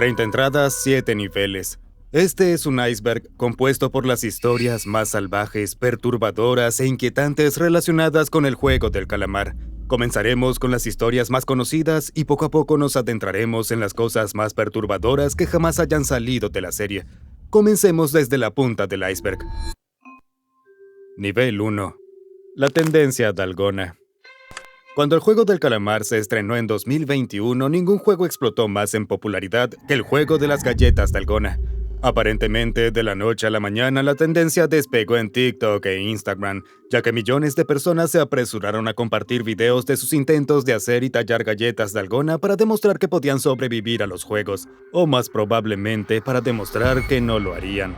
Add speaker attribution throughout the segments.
Speaker 1: 30 entradas, 7 niveles. Este es un iceberg compuesto por las historias más salvajes, perturbadoras e inquietantes relacionadas con el juego del calamar. Comenzaremos con las historias más conocidas y poco a poco nos adentraremos en las cosas más perturbadoras que jamás hayan salido de la serie. Comencemos desde la punta del iceberg. Nivel 1. La tendencia dalgona. Cuando el juego del calamar se estrenó en 2021, ningún juego explotó más en popularidad que el juego de las galletas dalgona. Aparentemente, de la noche a la mañana, la tendencia despegó en TikTok e Instagram, ya que millones de personas se apresuraron a compartir videos de sus intentos de hacer y tallar galletas dalgona para demostrar que podían sobrevivir a los juegos, o más probablemente para demostrar que no lo harían.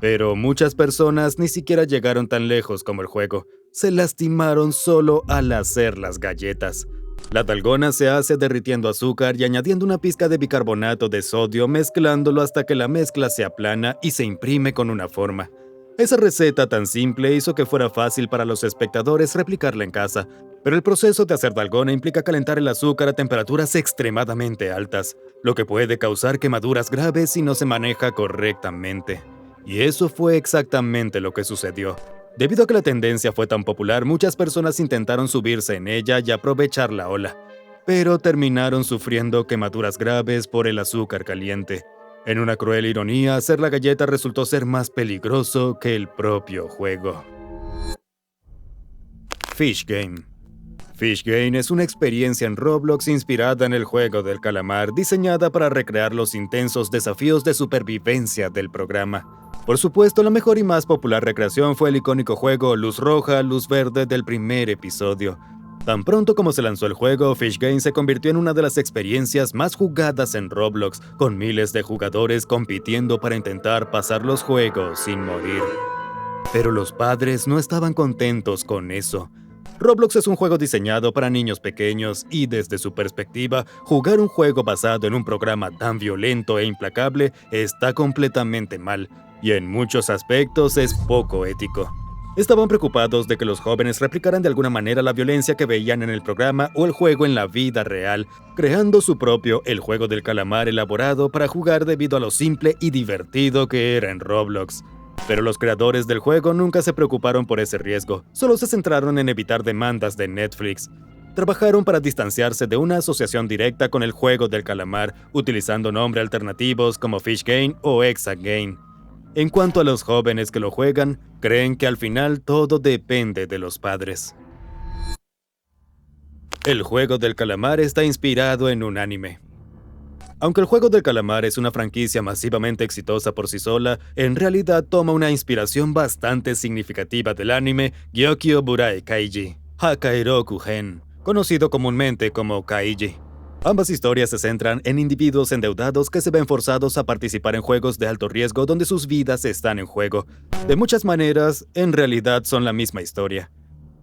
Speaker 1: Pero muchas personas ni siquiera llegaron tan lejos como el juego. Se lastimaron solo al hacer las galletas. La dalgona se hace derritiendo azúcar y añadiendo una pizca de bicarbonato de sodio, mezclándolo hasta que la mezcla se aplana y se imprime con una forma. Esa receta tan simple hizo que fuera fácil para los espectadores replicarla en casa, pero el proceso de hacer dalgona implica calentar el azúcar a temperaturas extremadamente altas, lo que puede causar quemaduras graves si no se maneja correctamente. Y eso fue exactamente lo que sucedió. Debido a que la tendencia fue tan popular, muchas personas intentaron subirse en ella y aprovechar la ola, pero terminaron sufriendo quemaduras graves por el azúcar caliente. En una cruel ironía, hacer la galleta resultó ser más peligroso que el propio juego. Fish Game. Fish Game es una experiencia en Roblox inspirada en el juego del calamar, diseñada para recrear los intensos desafíos de supervivencia del programa. Por supuesto, la mejor y más popular recreación fue el icónico juego Luz Roja, Luz Verde del primer episodio. Tan pronto como se lanzó el juego, Fish Game se convirtió en una de las experiencias más jugadas en Roblox, con miles de jugadores compitiendo para intentar pasar los juegos sin morir. Pero los padres no estaban contentos con eso. Roblox es un juego diseñado para niños pequeños y, desde su perspectiva, jugar un juego basado en un programa tan violento e implacable está completamente mal, y en muchos aspectos es poco ético. Estaban preocupados de que los jóvenes replicaran de alguna manera la violencia que veían en el programa o el juego en la vida real, creando su propio El Juego del Calamar elaborado para jugar debido a lo simple y divertido que era en Roblox. Pero los creadores del juego nunca se preocuparon por ese riesgo, solo se centraron en evitar demandas de Netflix. Trabajaron para distanciarse de una asociación directa con el juego del calamar, utilizando nombres alternativos como Fish Game o Exa Game. En cuanto a los jóvenes que lo juegan, creen que al final todo depende de los padres. El juego del calamar está inspirado en un anime. Aunque el juego del calamar es una franquicia masivamente exitosa por sí sola, en realidad toma una inspiración bastante significativa del anime Gyokyo Burai Kaiji, Hakairoku Gen, conocido comúnmente como Kaiji. Ambas historias se centran en individuos endeudados que se ven forzados a participar en juegos de alto riesgo donde sus vidas están en juego. De muchas maneras, en realidad son la misma historia.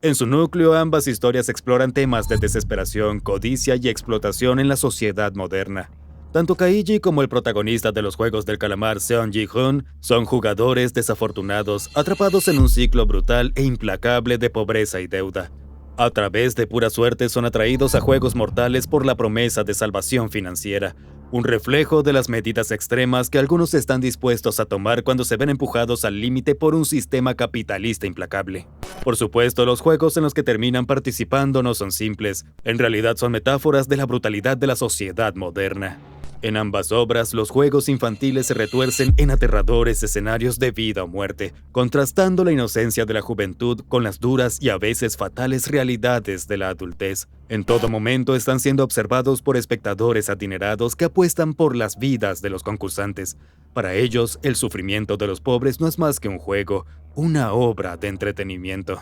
Speaker 1: En su núcleo, ambas historias exploran temas de desesperación, codicia y explotación en la sociedad moderna. Tanto Kaiji como el protagonista de los juegos del calamar, Seon Ji-hoon, son jugadores desafortunados, atrapados en un ciclo brutal e implacable de pobreza y deuda. A través de pura suerte son atraídos a juegos mortales por la promesa de salvación financiera, un reflejo de las medidas extremas que algunos están dispuestos a tomar cuando se ven empujados al límite por un sistema capitalista implacable. Por supuesto, los juegos en los que terminan participando no son simples, en realidad son metáforas de la brutalidad de la sociedad moderna. En ambas obras, los juegos infantiles se retuercen en aterradores escenarios de vida o muerte, contrastando la inocencia de la juventud con las duras y a veces fatales realidades de la adultez. En todo momento están siendo observados por espectadores adinerados que apuestan por las vidas de los concursantes. Para ellos, el sufrimiento de los pobres no es más que un juego, una obra de entretenimiento.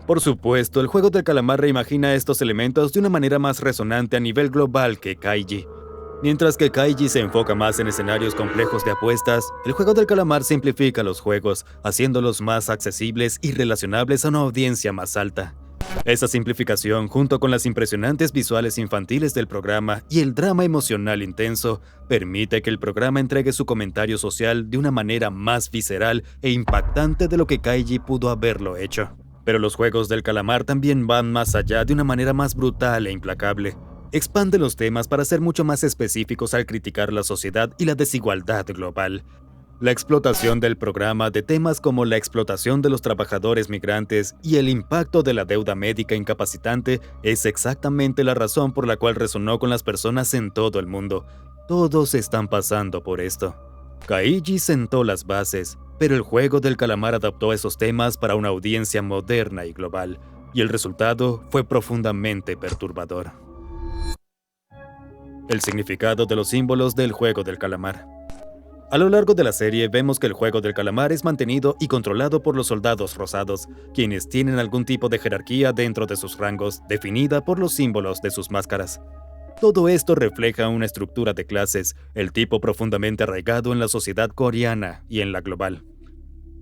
Speaker 1: Por supuesto, el juego del calamar reimagina estos elementos de una manera más resonante a nivel global que Kaiji. Mientras que Kaiji se enfoca más en escenarios complejos de apuestas, el juego del calamar simplifica los juegos, haciéndolos más accesibles y relacionables a una audiencia más alta. Esa simplificación, junto con las impresionantes visuales infantiles del programa y el drama emocional intenso, permite que el programa entregue su comentario social de una manera más visceral e impactante de lo que Kaiji pudo haberlo hecho. Pero los juegos del calamar también van más allá de una manera más brutal e implacable. expande los temas para ser mucho más específicos al criticar la sociedad y la desigualdad global. La explotación del programa de temas como la explotación de los trabajadores migrantes y el impacto de la deuda médica incapacitante es exactamente la razón por la cual resonó con las personas en todo el mundo. Todos están pasando por esto. Kaiji sentó las bases, pero el juego del calamar adaptó esos temas para una audiencia moderna y global, y el resultado fue profundamente perturbador. El significado de los símbolos del juego del calamar. A lo largo de la serie vemos que el juego del calamar es mantenido y controlado por los soldados rosados, quienes tienen algún tipo de jerarquía dentro de sus rangos, definida por los símbolos de sus máscaras. Todo esto refleja una estructura de clases, el tipo profundamente arraigado en la sociedad coreana y en la global.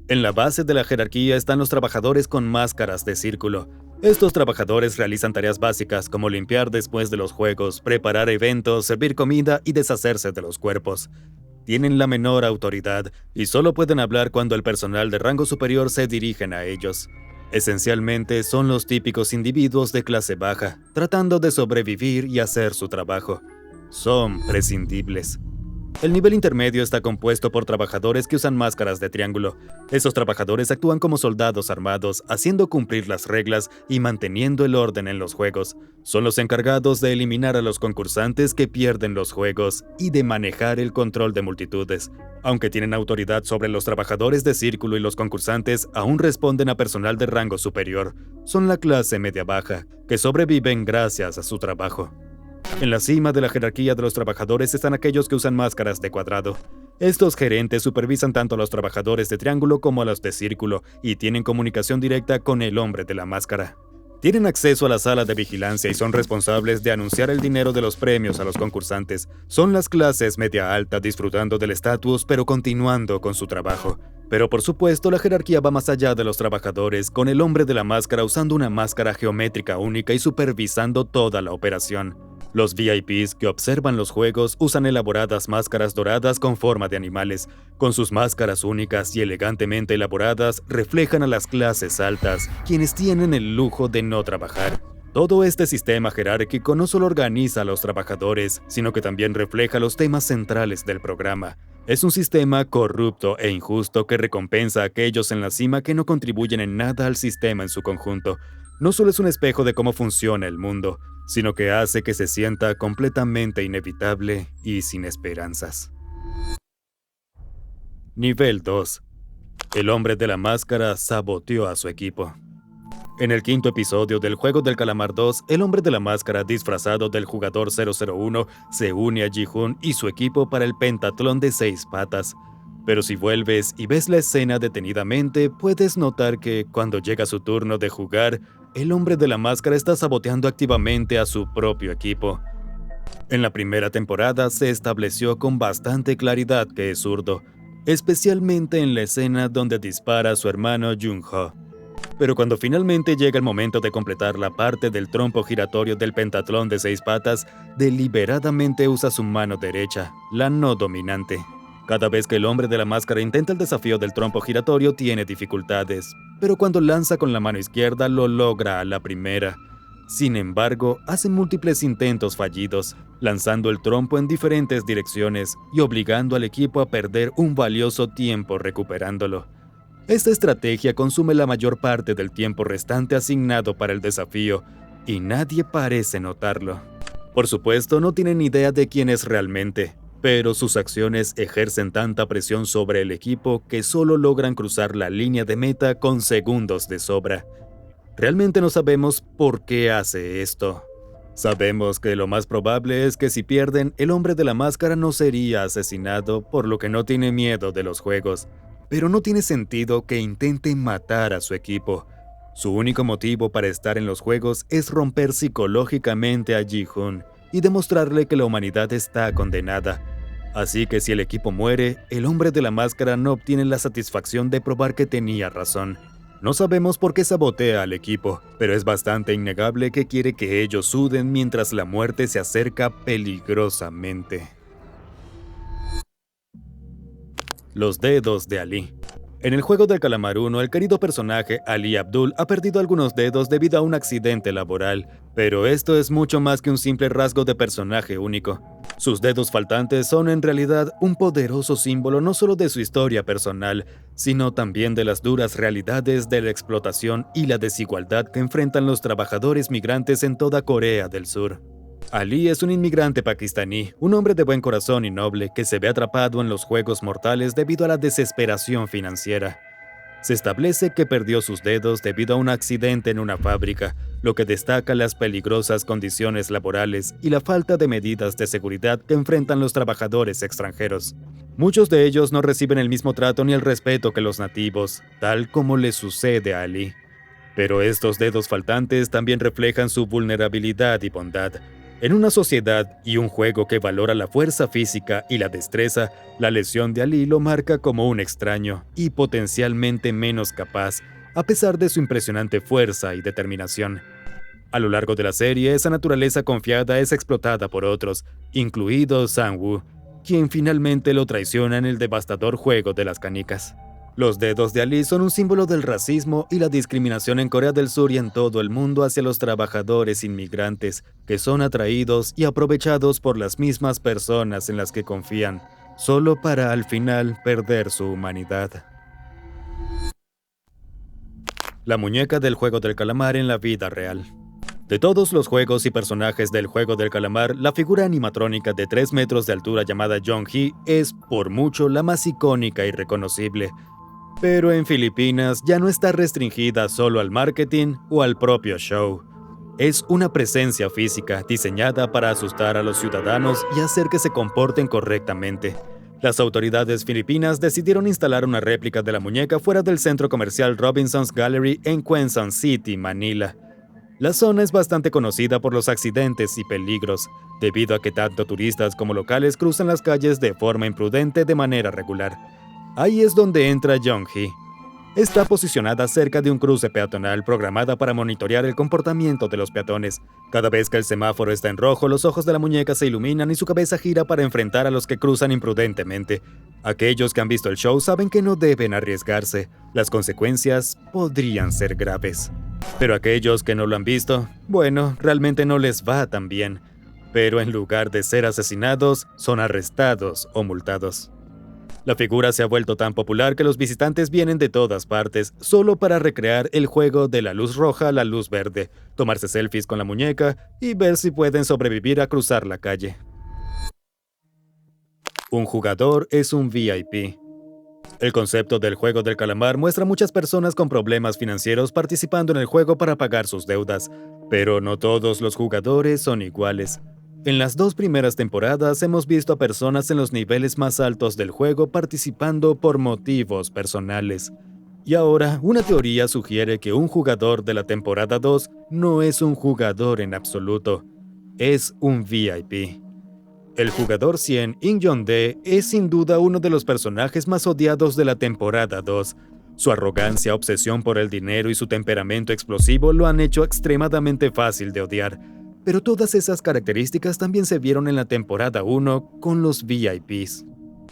Speaker 1: En la base de la jerarquía están los trabajadores con máscaras de círculo. Estos trabajadores realizan tareas básicas como limpiar después de los juegos, preparar eventos, servir comida y deshacerse de los cuerpos. Tienen la menor autoridad y solo pueden hablar cuando el personal de rango superior se dirigen a ellos. Esencialmente son los típicos individuos de clase baja, tratando de sobrevivir y hacer su trabajo. Son prescindibles. El nivel intermedio está compuesto por trabajadores que usan máscaras de triángulo. Esos trabajadores actúan como soldados armados, haciendo cumplir las reglas y manteniendo el orden en los juegos. Son los encargados de eliminar a los concursantes que pierden los juegos y de manejar el control de multitudes. Aunque tienen autoridad sobre los trabajadores de círculo y los concursantes, aún responden a personal de rango superior. Son la clase media-baja, que sobreviven gracias a su trabajo. En la cima de la jerarquía de los trabajadores están aquellos que usan máscaras de cuadrado. Estos gerentes supervisan tanto a los trabajadores de triángulo como a los de círculo y tienen comunicación directa con el hombre de la máscara. Tienen acceso a la sala de vigilancia y son responsables de anunciar el dinero de los premios a los concursantes. Son las clases media alta disfrutando del estatus pero continuando con su trabajo. Pero por supuesto la jerarquía va más allá de los trabajadores, con el hombre de la máscara usando una máscara geométrica única y supervisando toda la operación. Los VIPs que observan los juegos usan elaboradas máscaras doradas con forma de animales. Con sus máscaras únicas y elegantemente elaboradas, reflejan a las clases altas, quienes tienen el lujo de no trabajar. Todo este sistema jerárquico no solo organiza a los trabajadores, sino que también refleja los temas centrales del programa. Es un sistema corrupto e injusto que recompensa a aquellos en la cima que no contribuyen en nada al sistema en su conjunto. No solo es un espejo de cómo funciona el mundo, sino que hace que se sienta completamente inevitable y sin esperanzas. Nivel 2. El hombre de la máscara saboteó a su equipo. En el quinto episodio del Juego del Calamar 2, el hombre de la máscara disfrazado del jugador 001 se une a Ji-hoon y su equipo para el pentatlón de 6 patas. Pero si vuelves y ves la escena detenidamente, puedes notar que, cuando llega su turno de jugar, el hombre de la máscara está saboteando activamente a su propio equipo. En la primera temporada se estableció con bastante claridad que es zurdo, especialmente en la escena donde dispara a su hermano Jung-ho. Pero cuando finalmente llega el momento de completar la parte del trompo giratorio del pentatlón de 6 patas, deliberadamente usa su mano derecha, la no dominante. Cada vez que el hombre de la máscara intenta el desafío del trompo giratorio tiene dificultades, pero cuando lanza con la mano izquierda lo logra a la primera. Sin embargo, hace múltiples intentos fallidos, lanzando el trompo en diferentes direcciones y obligando al equipo a perder un valioso tiempo recuperándolo. Esta estrategia consume la mayor parte del tiempo restante asignado para el desafío, y nadie parece notarlo. Por supuesto, no tienen idea de quién es realmente, pero sus acciones ejercen tanta presión sobre el equipo que solo logran cruzar la línea de meta con segundos de sobra. Realmente no sabemos por qué hace esto. Sabemos que lo más probable es que si pierden, el hombre de la máscara no sería asesinado, por lo que no tiene miedo de los juegos. Pero no tiene sentido que intente matar a su equipo. Su único motivo para estar en los juegos es romper psicológicamente a Ji-hoon y demostrarle que la humanidad está condenada. Así que si el equipo muere, el hombre de la máscara no obtiene la satisfacción de probar que tenía razón. No sabemos por qué sabotea al equipo, pero es bastante innegable que quiere que ellos suden mientras la muerte se acerca peligrosamente. Los dedos de Ali. En el juego del Calamar 1, el querido personaje Ali Abdul ha perdido algunos dedos debido a un accidente laboral, pero esto es mucho más que un simple rasgo de personaje único. Sus dedos faltantes son en realidad un poderoso símbolo no solo de su historia personal, sino también de las duras realidades de la explotación y la desigualdad que enfrentan los trabajadores migrantes en toda Corea del Sur. Ali es un inmigrante pakistaní, un hombre de buen corazón y noble que se ve atrapado en los juegos mortales debido a la desesperación financiera. Se establece que perdió sus dedos debido a un accidente en una fábrica, lo que destaca las peligrosas condiciones laborales y la falta de medidas de seguridad que enfrentan los trabajadores extranjeros. Muchos de ellos no reciben el mismo trato ni el respeto que los nativos, tal como le sucede a Ali. Pero estos dedos faltantes también reflejan su vulnerabilidad y bondad. En una sociedad y un juego que valora la fuerza física y la destreza, la lesión de Ali lo marca como un extraño y potencialmente menos capaz, a pesar de su impresionante fuerza y determinación. A lo largo de la serie, esa naturaleza confiada es explotada por otros, incluido Sang-woo, quien finalmente lo traiciona en el devastador juego de las canicas. Los dedos de Ali son un símbolo del racismo y la discriminación en Corea del Sur y en todo el mundo hacia los trabajadores inmigrantes, que son atraídos y aprovechados por las mismas personas en las que confían, solo para al final perder su humanidad. La muñeca del juego del calamar en la vida real. De todos los juegos y personajes del juego del calamar, la figura animatrónica de 3 metros de altura llamada Jong-hee es, por mucho, la más icónica y reconocible. Pero en Filipinas ya no está restringida solo al marketing o al propio show. Es una presencia física diseñada para asustar a los ciudadanos y hacer que se comporten correctamente. Las autoridades filipinas decidieron instalar una réplica de la muñeca fuera del centro comercial Robinson's Gallery en Quezon City, Manila. La zona es bastante conocida por los accidentes y peligros, debido a que tanto turistas como locales cruzan las calles de forma imprudente de manera regular. Ahí es donde entra Jong-hee. Está posicionada cerca de un cruce peatonal programada para monitorear el comportamiento de los peatones. Cada vez que el semáforo está en rojo, los ojos de la muñeca se iluminan y su cabeza gira para enfrentar a los que cruzan imprudentemente. Aquellos que han visto el show saben que no deben arriesgarse. Las consecuencias podrían ser graves. Pero aquellos que no lo han visto, bueno, realmente no les va tan bien. Pero en lugar de ser asesinados, son arrestados o multados. La figura se ha vuelto tan popular que los visitantes vienen de todas partes solo para recrear el juego de la luz roja a la luz verde, tomarse selfies con la muñeca y ver si pueden sobrevivir a cruzar la calle. Un jugador es un VIP. El concepto del juego del calamar muestra a muchas personas con problemas financieros participando en el juego para pagar sus deudas, pero no todos los jugadores son iguales. En las 2 primeras temporadas hemos visto a personas en los niveles más altos del juego participando por motivos personales. Y ahora, una teoría sugiere que un jugador de la temporada 2 no es un jugador en absoluto, es un VIP. El jugador 100, In Yong-dae, es sin duda uno de los personajes más odiados de la temporada 2. Su arrogancia, obsesión por el dinero y su temperamento explosivo lo han hecho extremadamente fácil de odiar. Pero todas esas características también se vieron en la temporada 1 con los VIPs.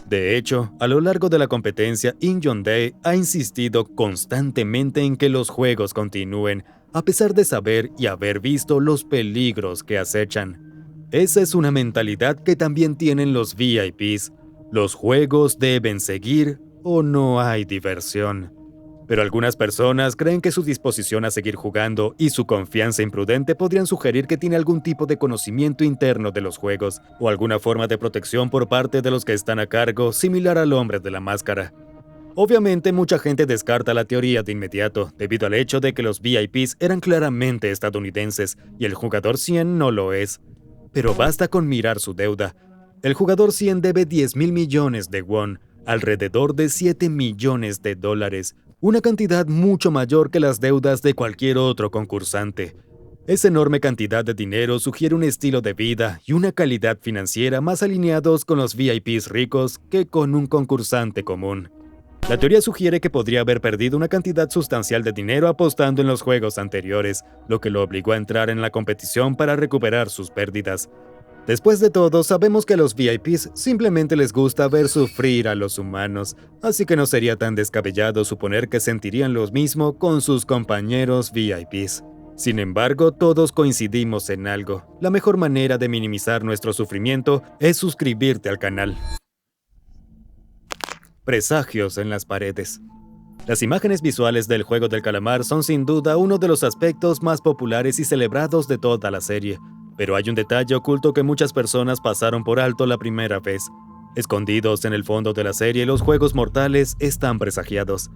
Speaker 1: De hecho, a lo largo de la competencia, In Yong-dae ha insistido constantemente en que los juegos continúen, a pesar de saber y haber visto los peligros que acechan. Esa es una mentalidad que también tienen los VIPs. Los juegos deben seguir o no hay diversión. Pero algunas personas creen que su disposición a seguir jugando y su confianza imprudente podrían sugerir que tiene algún tipo de conocimiento interno de los juegos o alguna forma de protección por parte de los que están a cargo, similar al hombre de la máscara. Obviamente, mucha gente descarta la teoría de inmediato, debido al hecho de que los VIPs eran claramente estadounidenses y el jugador 100 no lo es. Pero basta con mirar su deuda. El jugador 100 debe 10.000 millones de won, alrededor de 7 millones de dólares, una cantidad mucho mayor que las deudas de cualquier otro concursante. Esa enorme cantidad de dinero sugiere un estilo de vida y una calidad financiera más alineados con los VIPs ricos que con un concursante común. La teoría sugiere que podría haber perdido una cantidad sustancial de dinero apostando en los juegos anteriores, lo que lo obligó a entrar en la competición para recuperar sus pérdidas. Después de todo, sabemos que a los VIPs simplemente les gusta ver sufrir a los humanos, así que no sería tan descabellado suponer que sentirían lo mismo con sus compañeros VIPs. Sin embargo, todos coincidimos en algo. La mejor manera de minimizar nuestro sufrimiento es suscribirte al canal. Presagios en las paredes. Las imágenes visuales del juego del calamar son sin duda uno de los aspectos más populares y celebrados de toda la serie. Pero hay un detalle oculto que muchas personas pasaron por alto la primera vez. Escondidos en el fondo de la serie, los juegos mortales están presagiados.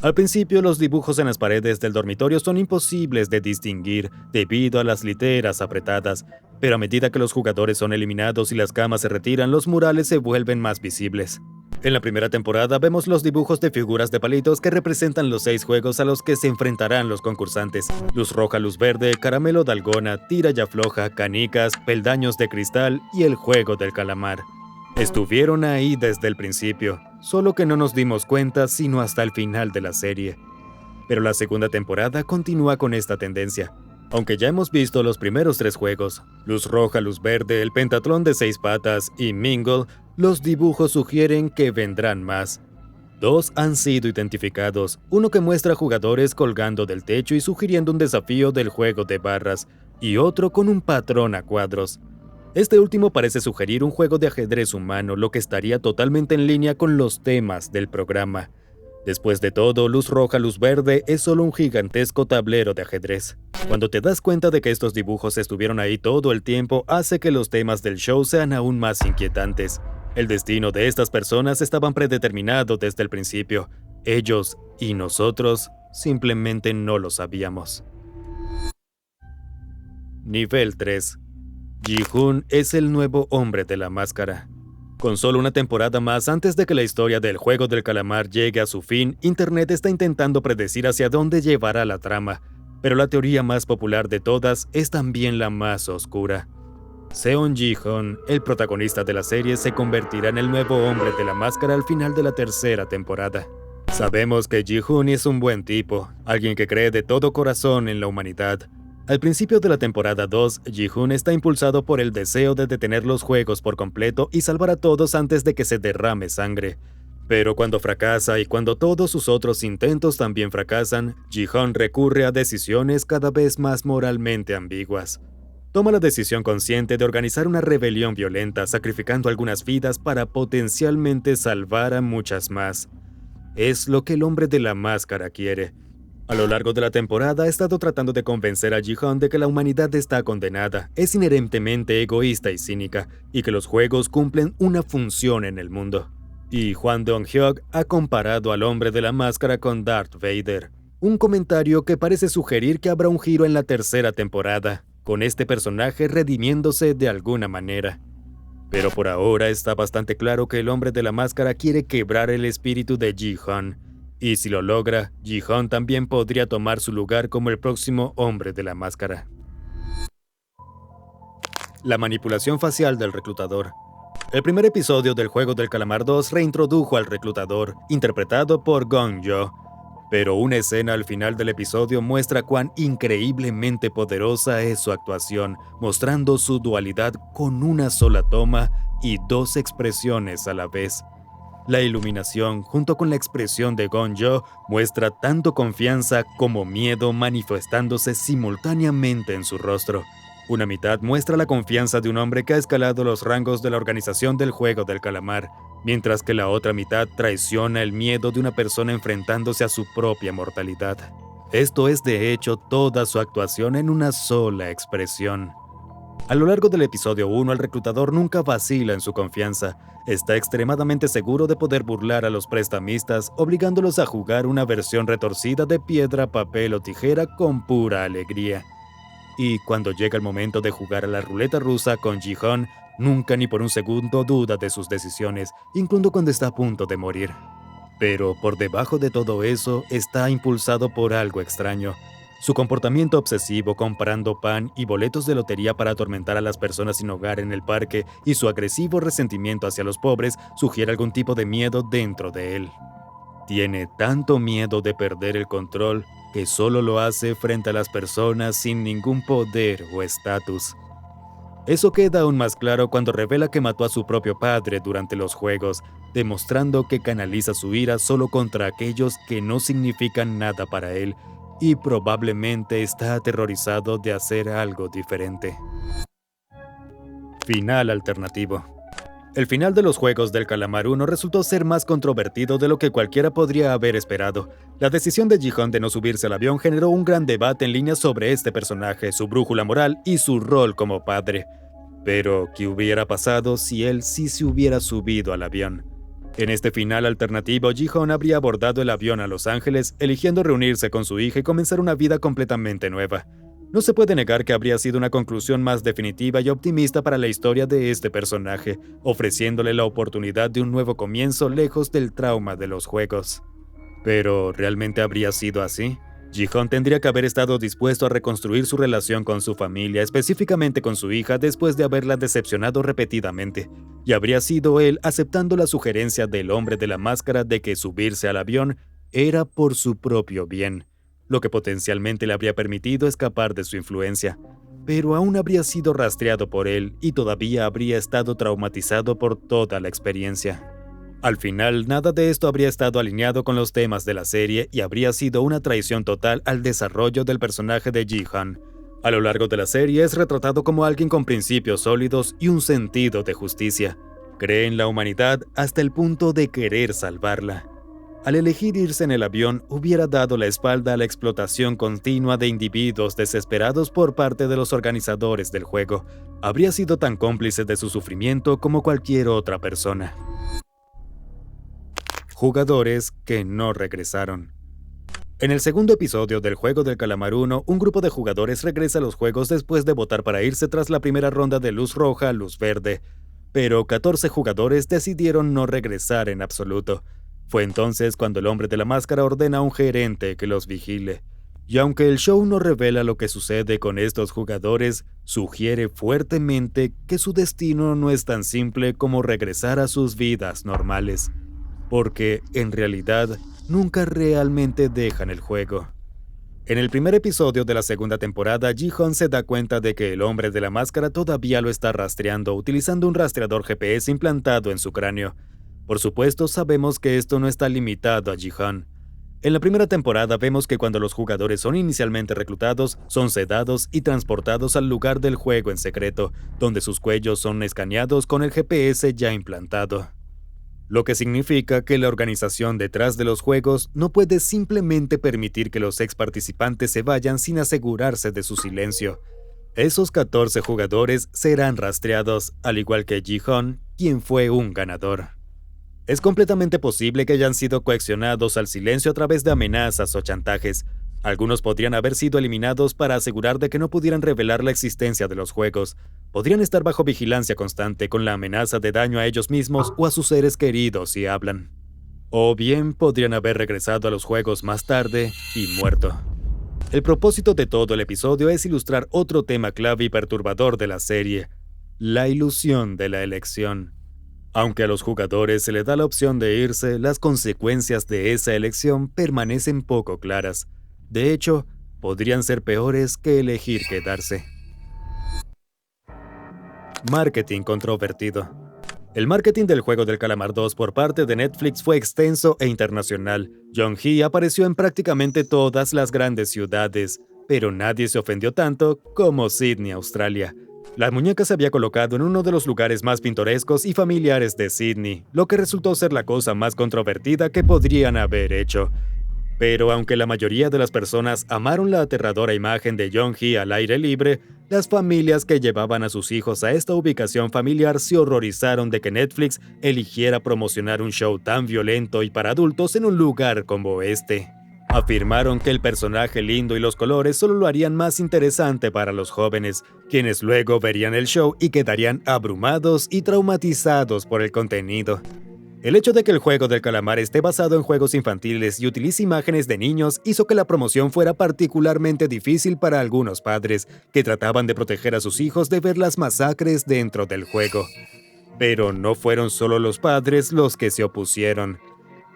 Speaker 1: Al principio, los dibujos en las paredes del dormitorio son imposibles de distinguir debido a las literas apretadas, pero a medida que los jugadores son eliminados y las camas se retiran, los murales se vuelven más visibles. En la primera temporada vemos los dibujos de figuras de palitos que representan los 6 juegos a los que se enfrentarán los concursantes: luz roja, luz verde, caramelo dalgona, tira y afloja, canicas, peldaños de cristal y el juego del calamar. Estuvieron ahí desde el principio, solo que no nos dimos cuenta sino hasta el final de la serie. Pero la segunda temporada continúa con esta tendencia. Aunque ya hemos visto los primeros 3 juegos, luz roja, luz verde, el pentatlón de 6 patas y Mingle, los dibujos sugieren que vendrán más. 2 han sido identificados, uno que muestra jugadores colgando del techo y sugiriendo un desafío del juego de barras, y otro con un patrón a cuadros. Este último parece sugerir un juego de ajedrez humano, lo que estaría totalmente en línea con los temas del programa. Después de todo, luz roja, luz verde es solo un gigantesco tablero de ajedrez. Cuando te das cuenta de que estos dibujos estuvieron ahí todo el tiempo, hace que los temas del show sean aún más inquietantes. El destino de estas personas estaban predeterminado desde el principio. Ellos y nosotros simplemente no lo sabíamos. Nivel 3. Ji-hoon es el nuevo hombre de la máscara. Con solo una temporada más antes de que la historia del juego del calamar llegue a su fin, Internet está intentando predecir hacia dónde llevará la trama, pero la teoría más popular de todas es también la más oscura. Seon Ji-hoon, el protagonista de la serie, se convertirá en el nuevo hombre de la máscara al final de la tercera temporada. Sabemos que Ji-hoon es un buen tipo, alguien que cree de todo corazón en la humanidad. Al principio de la temporada 2, Ji-hoon está impulsado por el deseo de detener los juegos por completo y salvar a todos antes de que se derrame sangre. Pero cuando fracasa y cuando todos sus otros intentos también fracasan, Ji-hoon recurre a decisiones cada vez más moralmente ambiguas. Toma la decisión consciente de organizar una rebelión violenta, sacrificando algunas vidas para potencialmente salvar a muchas más. Es lo que el hombre de la máscara quiere. A lo largo de la temporada ha estado tratando de convencer a Ji-hoon de que la humanidad está condenada, es inherentemente egoísta y cínica, y que los juegos cumplen una función en el mundo. Y Hwang Dong-hyuk ha comparado al hombre de la máscara con Darth Vader, un comentario que parece sugerir que habrá un giro en la tercera temporada, con este personaje redimiéndose de alguna manera. Pero por ahora está bastante claro que el hombre de la máscara quiere quebrar el espíritu de Ji-hoon. Y si lo logra, Ji-hoon también podría tomar su lugar como el próximo hombre de la máscara. La manipulación facial del reclutador. El primer episodio del juego del calamar 2 reintrodujo al reclutador, interpretado por Gong-yoo. Pero una escena al final del episodio muestra cuán increíblemente poderosa es su actuación, mostrando su dualidad con una sola toma y 2 expresiones a la vez. La iluminación, junto con la expresión de Gong-yoo, muestra tanto confianza como miedo manifestándose simultáneamente en su rostro. Una mitad muestra la confianza de un hombre que ha escalado los rangos de la organización del juego del calamar, mientras que la otra mitad traiciona el miedo de una persona enfrentándose a su propia mortalidad. Esto es de hecho toda su actuación en una sola expresión. A lo largo del episodio 1, el reclutador nunca vacila en su confianza. Está extremadamente seguro de poder burlar a los prestamistas, obligándolos a jugar una versión retorcida de piedra, papel o tijera con pura alegría. Y cuando llega el momento de jugar a la ruleta rusa con Ji-hoon, nunca ni por un segundo duda de sus decisiones, incluso cuando está a punto de morir. Pero por debajo de todo eso, está impulsado por algo extraño. Su comportamiento obsesivo comprando pan y boletos de lotería para atormentar a las personas sin hogar en el parque y su agresivo resentimiento hacia los pobres sugiere algún tipo de miedo dentro de él. Tiene tanto miedo de perder el control que solo lo hace frente a las personas sin ningún poder o estatus. Eso queda aún más claro cuando revela que mató a su propio padre durante los juegos, demostrando que canaliza su ira solo contra aquellos que no significan nada para él y probablemente está aterrorizado de hacer algo diferente. Final alternativo. El final de los Juegos del Calamar 1 resultó ser más controvertido de lo que cualquiera podría haber esperado. La decisión de Ji-hoon de no subirse al avión generó un gran debate en línea sobre este personaje, su brújula moral y su rol como padre. Pero, ¿qué hubiera pasado si él sí se hubiera subido al avión? En este final alternativo, Ji-hoon habría abordado el avión a Los Ángeles, eligiendo reunirse con su hija y comenzar una vida completamente nueva. No se puede negar que habría sido una conclusión más definitiva y optimista para la historia de este personaje, ofreciéndole la oportunidad de un nuevo comienzo lejos del trauma de los juegos. Pero, ¿realmente habría sido así? Ji-hoon tendría que haber estado dispuesto a reconstruir su relación con su familia, específicamente con su hija, después de haberla decepcionado repetidamente, y habría sido él aceptando la sugerencia del hombre de la máscara de que subirse al avión era por su propio bien, lo que potencialmente le habría permitido escapar de su influencia, pero aún habría sido rastreado por él y todavía habría estado traumatizado por toda la experiencia. Al final, nada de esto habría estado alineado con los temas de la serie y habría sido una traición total al desarrollo del personaje de Ji-hoon. A lo largo de la serie es retratado como alguien con principios sólidos y un sentido de justicia. Cree en la humanidad hasta el punto de querer salvarla. Al elegir irse en el avión, hubiera dado la espalda a la explotación continua de individuos desesperados por parte de los organizadores del juego. Habría sido tan cómplice de su sufrimiento como cualquier otra persona. Jugadores que no regresaron. En el segundo episodio del Juego del Calamar 1, un grupo de jugadores regresa a los juegos después de votar para irse tras la primera ronda de luz roja a luz verde, pero 14 jugadores decidieron no regresar en absoluto. Fue entonces cuando el hombre de la máscara ordena a un gerente que los vigile. Y aunque el show no revela lo que sucede con estos jugadores, sugiere fuertemente que su destino no es tan simple como regresar a sus vidas normales, porque, en realidad, nunca realmente dejan el juego. En el primer episodio de la segunda temporada, Ji-hoon se da cuenta de que el hombre de la máscara todavía lo está rastreando utilizando un rastreador GPS implantado en su cráneo. Por supuesto, sabemos que esto no está limitado a Ji-hoon. En la primera temporada vemos que cuando los jugadores son inicialmente reclutados, son sedados y transportados al lugar del juego en secreto, donde sus cuellos son escaneados con el GPS ya implantado. Lo que significa que la organización detrás de los juegos no puede simplemente permitir que los ex participantes se vayan sin asegurarse de su silencio. Esos 14 jugadores serán rastreados, al igual que Ji-hoon, quien fue un ganador. Es completamente posible que hayan sido coaccionados al silencio a través de amenazas o chantajes. Algunos podrían haber sido eliminados para asegurar de que no pudieran revelar la existencia de los juegos. Podrían estar bajo vigilancia constante con la amenaza de daño a ellos mismos o a sus seres queridos si hablan. O bien podrían haber regresado a los juegos más tarde y muerto. El propósito de todo el episodio es ilustrar otro tema clave y perturbador de la serie: la ilusión de la elección. Aunque a los jugadores se les da la opción de irse, las consecuencias de esa elección permanecen poco claras. De hecho, podrían ser peores que elegir quedarse. Marketing controvertido. El marketing del Juego del Calamar 2 por parte de Netflix fue extenso e internacional. Jong-hee apareció en prácticamente todas las grandes ciudades, pero nadie se ofendió tanto como Sydney, Australia. La muñeca se había colocado en uno de los lugares más pintorescos y familiares de Sydney, lo que resultó ser la cosa más controvertida que podrían haber hecho. Pero aunque la mayoría de las personas amaron la aterradora imagen de Jong-hee al aire libre, las familias que llevaban a sus hijos a esta ubicación familiar se horrorizaron de que Netflix eligiera promocionar un show tan violento y para adultos en un lugar como este. Afirmaron que el personaje lindo y los colores solo lo harían más interesante para los jóvenes, quienes luego verían el show y quedarían abrumados y traumatizados por el contenido. El hecho de que el Juego del Calamar esté basado en juegos infantiles y utilice imágenes de niños hizo que la promoción fuera particularmente difícil para algunos padres, que trataban de proteger a sus hijos de ver las masacres dentro del juego. Pero no fueron solo los padres los que se opusieron.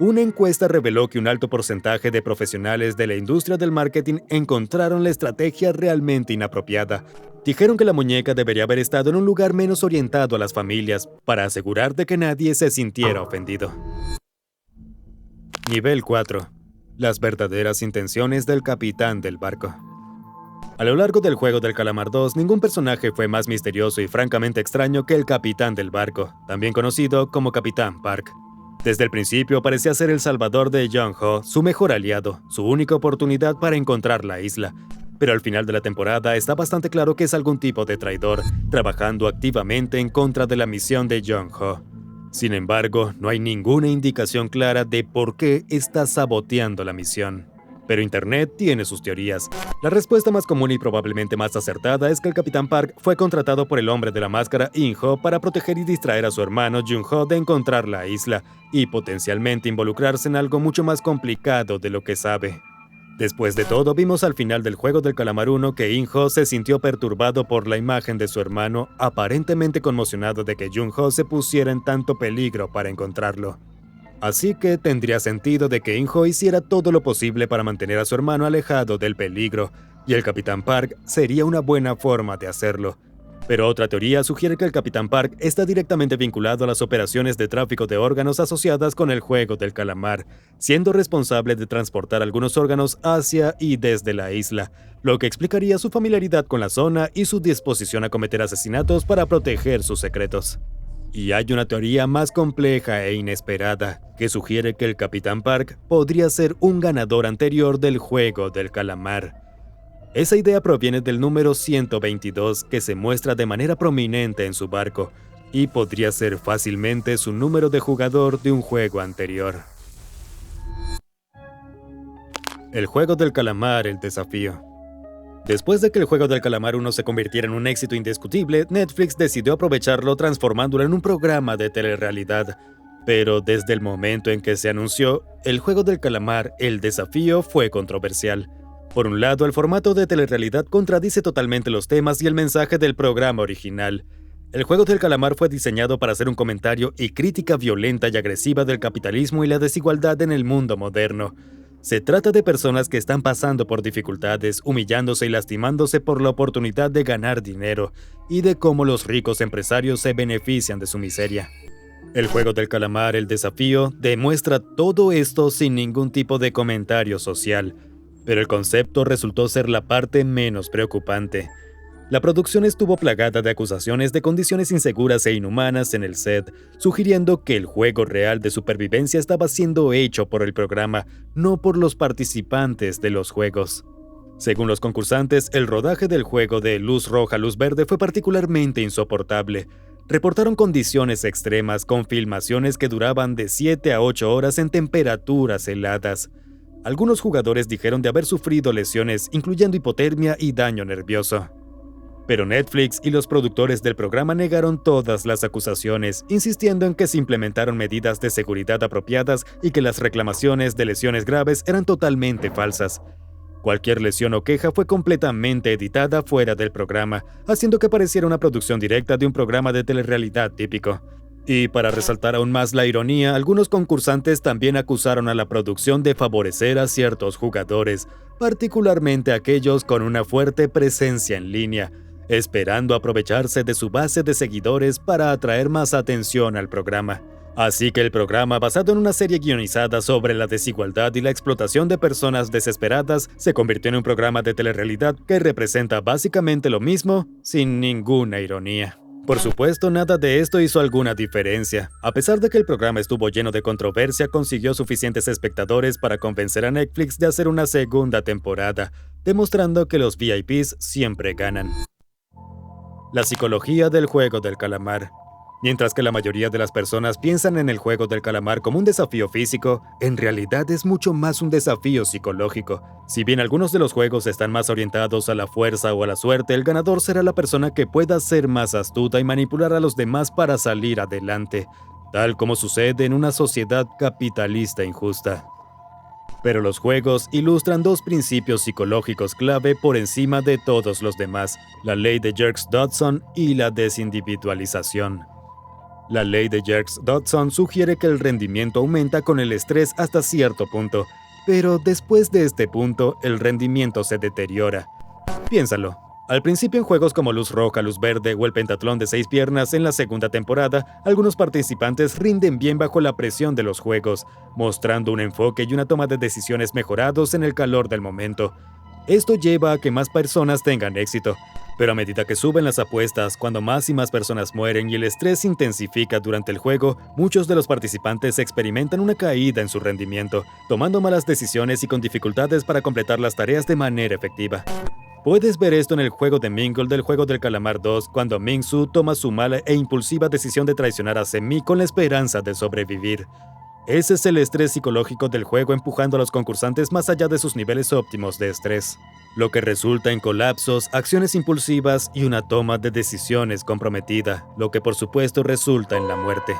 Speaker 1: Una encuesta reveló que un alto porcentaje de profesionales de la industria del marketing encontraron la estrategia realmente inapropiada. Dijeron que la muñeca debería haber estado en un lugar menos orientado a las familias, para asegurar de que nadie se sintiera ofendido. Nivel 4. Las verdaderas intenciones del capitán del barco. A lo largo del juego del Calamar 2, ningún personaje fue más misterioso y francamente extraño que el capitán del barco, también conocido como Capitán Park. Desde el principio parecía ser el salvador de Jung-ho, su mejor aliado, su única oportunidad para encontrar la isla. Pero al final de la temporada está bastante claro que es algún tipo de traidor, trabajando activamente en contra de la misión de Jung-ho. Sin embargo, no hay ninguna indicación clara de por qué está saboteando la misión. Pero Internet tiene sus teorías. La respuesta más común y probablemente más acertada es que el Capitán Park fue contratado por el hombre de la máscara In-ho para proteger y distraer a su hermano Jung-ho de encontrar la isla y potencialmente involucrarse en algo mucho más complicado de lo que sabe. Después de todo, vimos al final del juego del Calamar 1 que In-ho se sintió perturbado por la imagen de su hermano, aparentemente conmocionado de que Jung-ho se pusiera en tanto peligro para encontrarlo. Así que tendría sentido de que In-ho hiciera todo lo posible para mantener a su hermano alejado del peligro, y el Capitán Park sería una buena forma de hacerlo. Pero otra teoría sugiere que el Capitán Park está directamente vinculado a las operaciones de tráfico de órganos asociadas con el juego del calamar, siendo responsable de transportar algunos órganos hacia y desde la isla, lo que explicaría su familiaridad con la zona y su disposición a cometer asesinatos para proteger sus secretos. Y hay una teoría más compleja e inesperada, que sugiere que el Capitán Park podría ser un ganador anterior del juego del calamar. Esa idea proviene del número 122, que se muestra de manera prominente en su barco, y podría ser fácilmente su número de jugador de un juego anterior. El juego del calamar, el desafío. Después de que el juego del Calamar 1 se convirtiera en un éxito indiscutible, Netflix decidió aprovecharlo transformándolo en un programa de telerrealidad. Pero desde el momento en que se anunció, el juego del calamar, el desafío, fue controversial. Por un lado, el formato de telerrealidad contradice totalmente los temas y el mensaje del programa original. El juego del calamar fue diseñado para hacer un comentario y crítica violenta y agresiva del capitalismo y la desigualdad en el mundo moderno. Se trata de personas que están pasando por dificultades, humillándose y lastimándose por la oportunidad de ganar dinero, y de cómo los ricos empresarios se benefician de su miseria. El juego del calamar, el desafío, demuestra todo esto sin ningún tipo de comentario social, pero el concepto resultó ser la parte menos preocupante. La producción estuvo plagada de acusaciones de condiciones inseguras e inhumanas en el set, sugiriendo que el juego real de supervivencia estaba siendo hecho por el programa, no por los participantes de los juegos. Según los concursantes, el rodaje del juego de luz roja, luz verde fue particularmente insoportable. Reportaron condiciones extremas con filmaciones que duraban de 7 a 8 horas en temperaturas heladas. Algunos jugadores dijeron de haber sufrido lesiones, incluyendo hipotermia y daño nervioso. Pero Netflix y los productores del programa negaron todas las acusaciones, insistiendo en que se implementaron medidas de seguridad apropiadas y que las reclamaciones de lesiones graves eran totalmente falsas. Cualquier lesión o queja fue completamente editada fuera del programa, haciendo que pareciera una producción directa de un programa de telerrealidad típico. Y para resaltar aún más la ironía, algunos concursantes también acusaron a la producción de favorecer a ciertos jugadores, particularmente aquellos con una fuerte presencia en línea, esperando aprovecharse de su base de seguidores para atraer más atención al programa. Así que el programa, basado en una serie guionizada sobre la desigualdad y la explotación de personas desesperadas, se convirtió en un programa de telerrealidad que representa básicamente lo mismo, sin ninguna ironía. Por supuesto, nada de esto hizo alguna diferencia. A pesar de que el programa estuvo lleno de controversia, consiguió suficientes espectadores para convencer a Netflix de hacer una segunda temporada, demostrando que los VIPs siempre ganan. La psicología del juego del calamar. Mientras que la mayoría de las personas piensan en el juego del calamar como un desafío físico, en realidad es mucho más un desafío psicológico. Si bien algunos de los juegos están más orientados a la fuerza o a la suerte, el ganador será la persona que pueda ser más astuta y manipular a los demás para salir adelante, tal como sucede en una sociedad capitalista injusta. Pero los juegos ilustran dos principios psicológicos clave por encima de todos los demás: la ley de Jerks-Dodson y la desindividualización.
Speaker 2: La ley de Yerkes-Dodson sugiere que el rendimiento aumenta con el estrés hasta cierto punto, pero después de este punto, el rendimiento se deteriora. Piénsalo. Al principio en juegos como Luz Roja, Luz Verde o el Pentatlón de 6 piernas en la segunda temporada, algunos participantes rinden bien bajo la presión de los juegos, mostrando un enfoque y una toma de decisiones mejorados en el calor del momento. Esto lleva a que más personas tengan éxito, pero a medida que suben las apuestas, cuando más y más personas mueren y el estrés se intensifica durante el juego, muchos de los participantes experimentan una caída en su rendimiento, tomando malas decisiones y con dificultades para completar las tareas de manera efectiva. Puedes ver esto en el juego de Mingle del juego del Calamar 2, cuando Ming-Su toma su mala e impulsiva decisión de traicionar a Semi con la esperanza de sobrevivir. Ese es el estrés psicológico del juego empujando a los concursantes más allá de sus niveles óptimos de estrés, lo que resulta en colapsos, acciones impulsivas y una toma de decisiones comprometida, lo que por supuesto resulta en la muerte.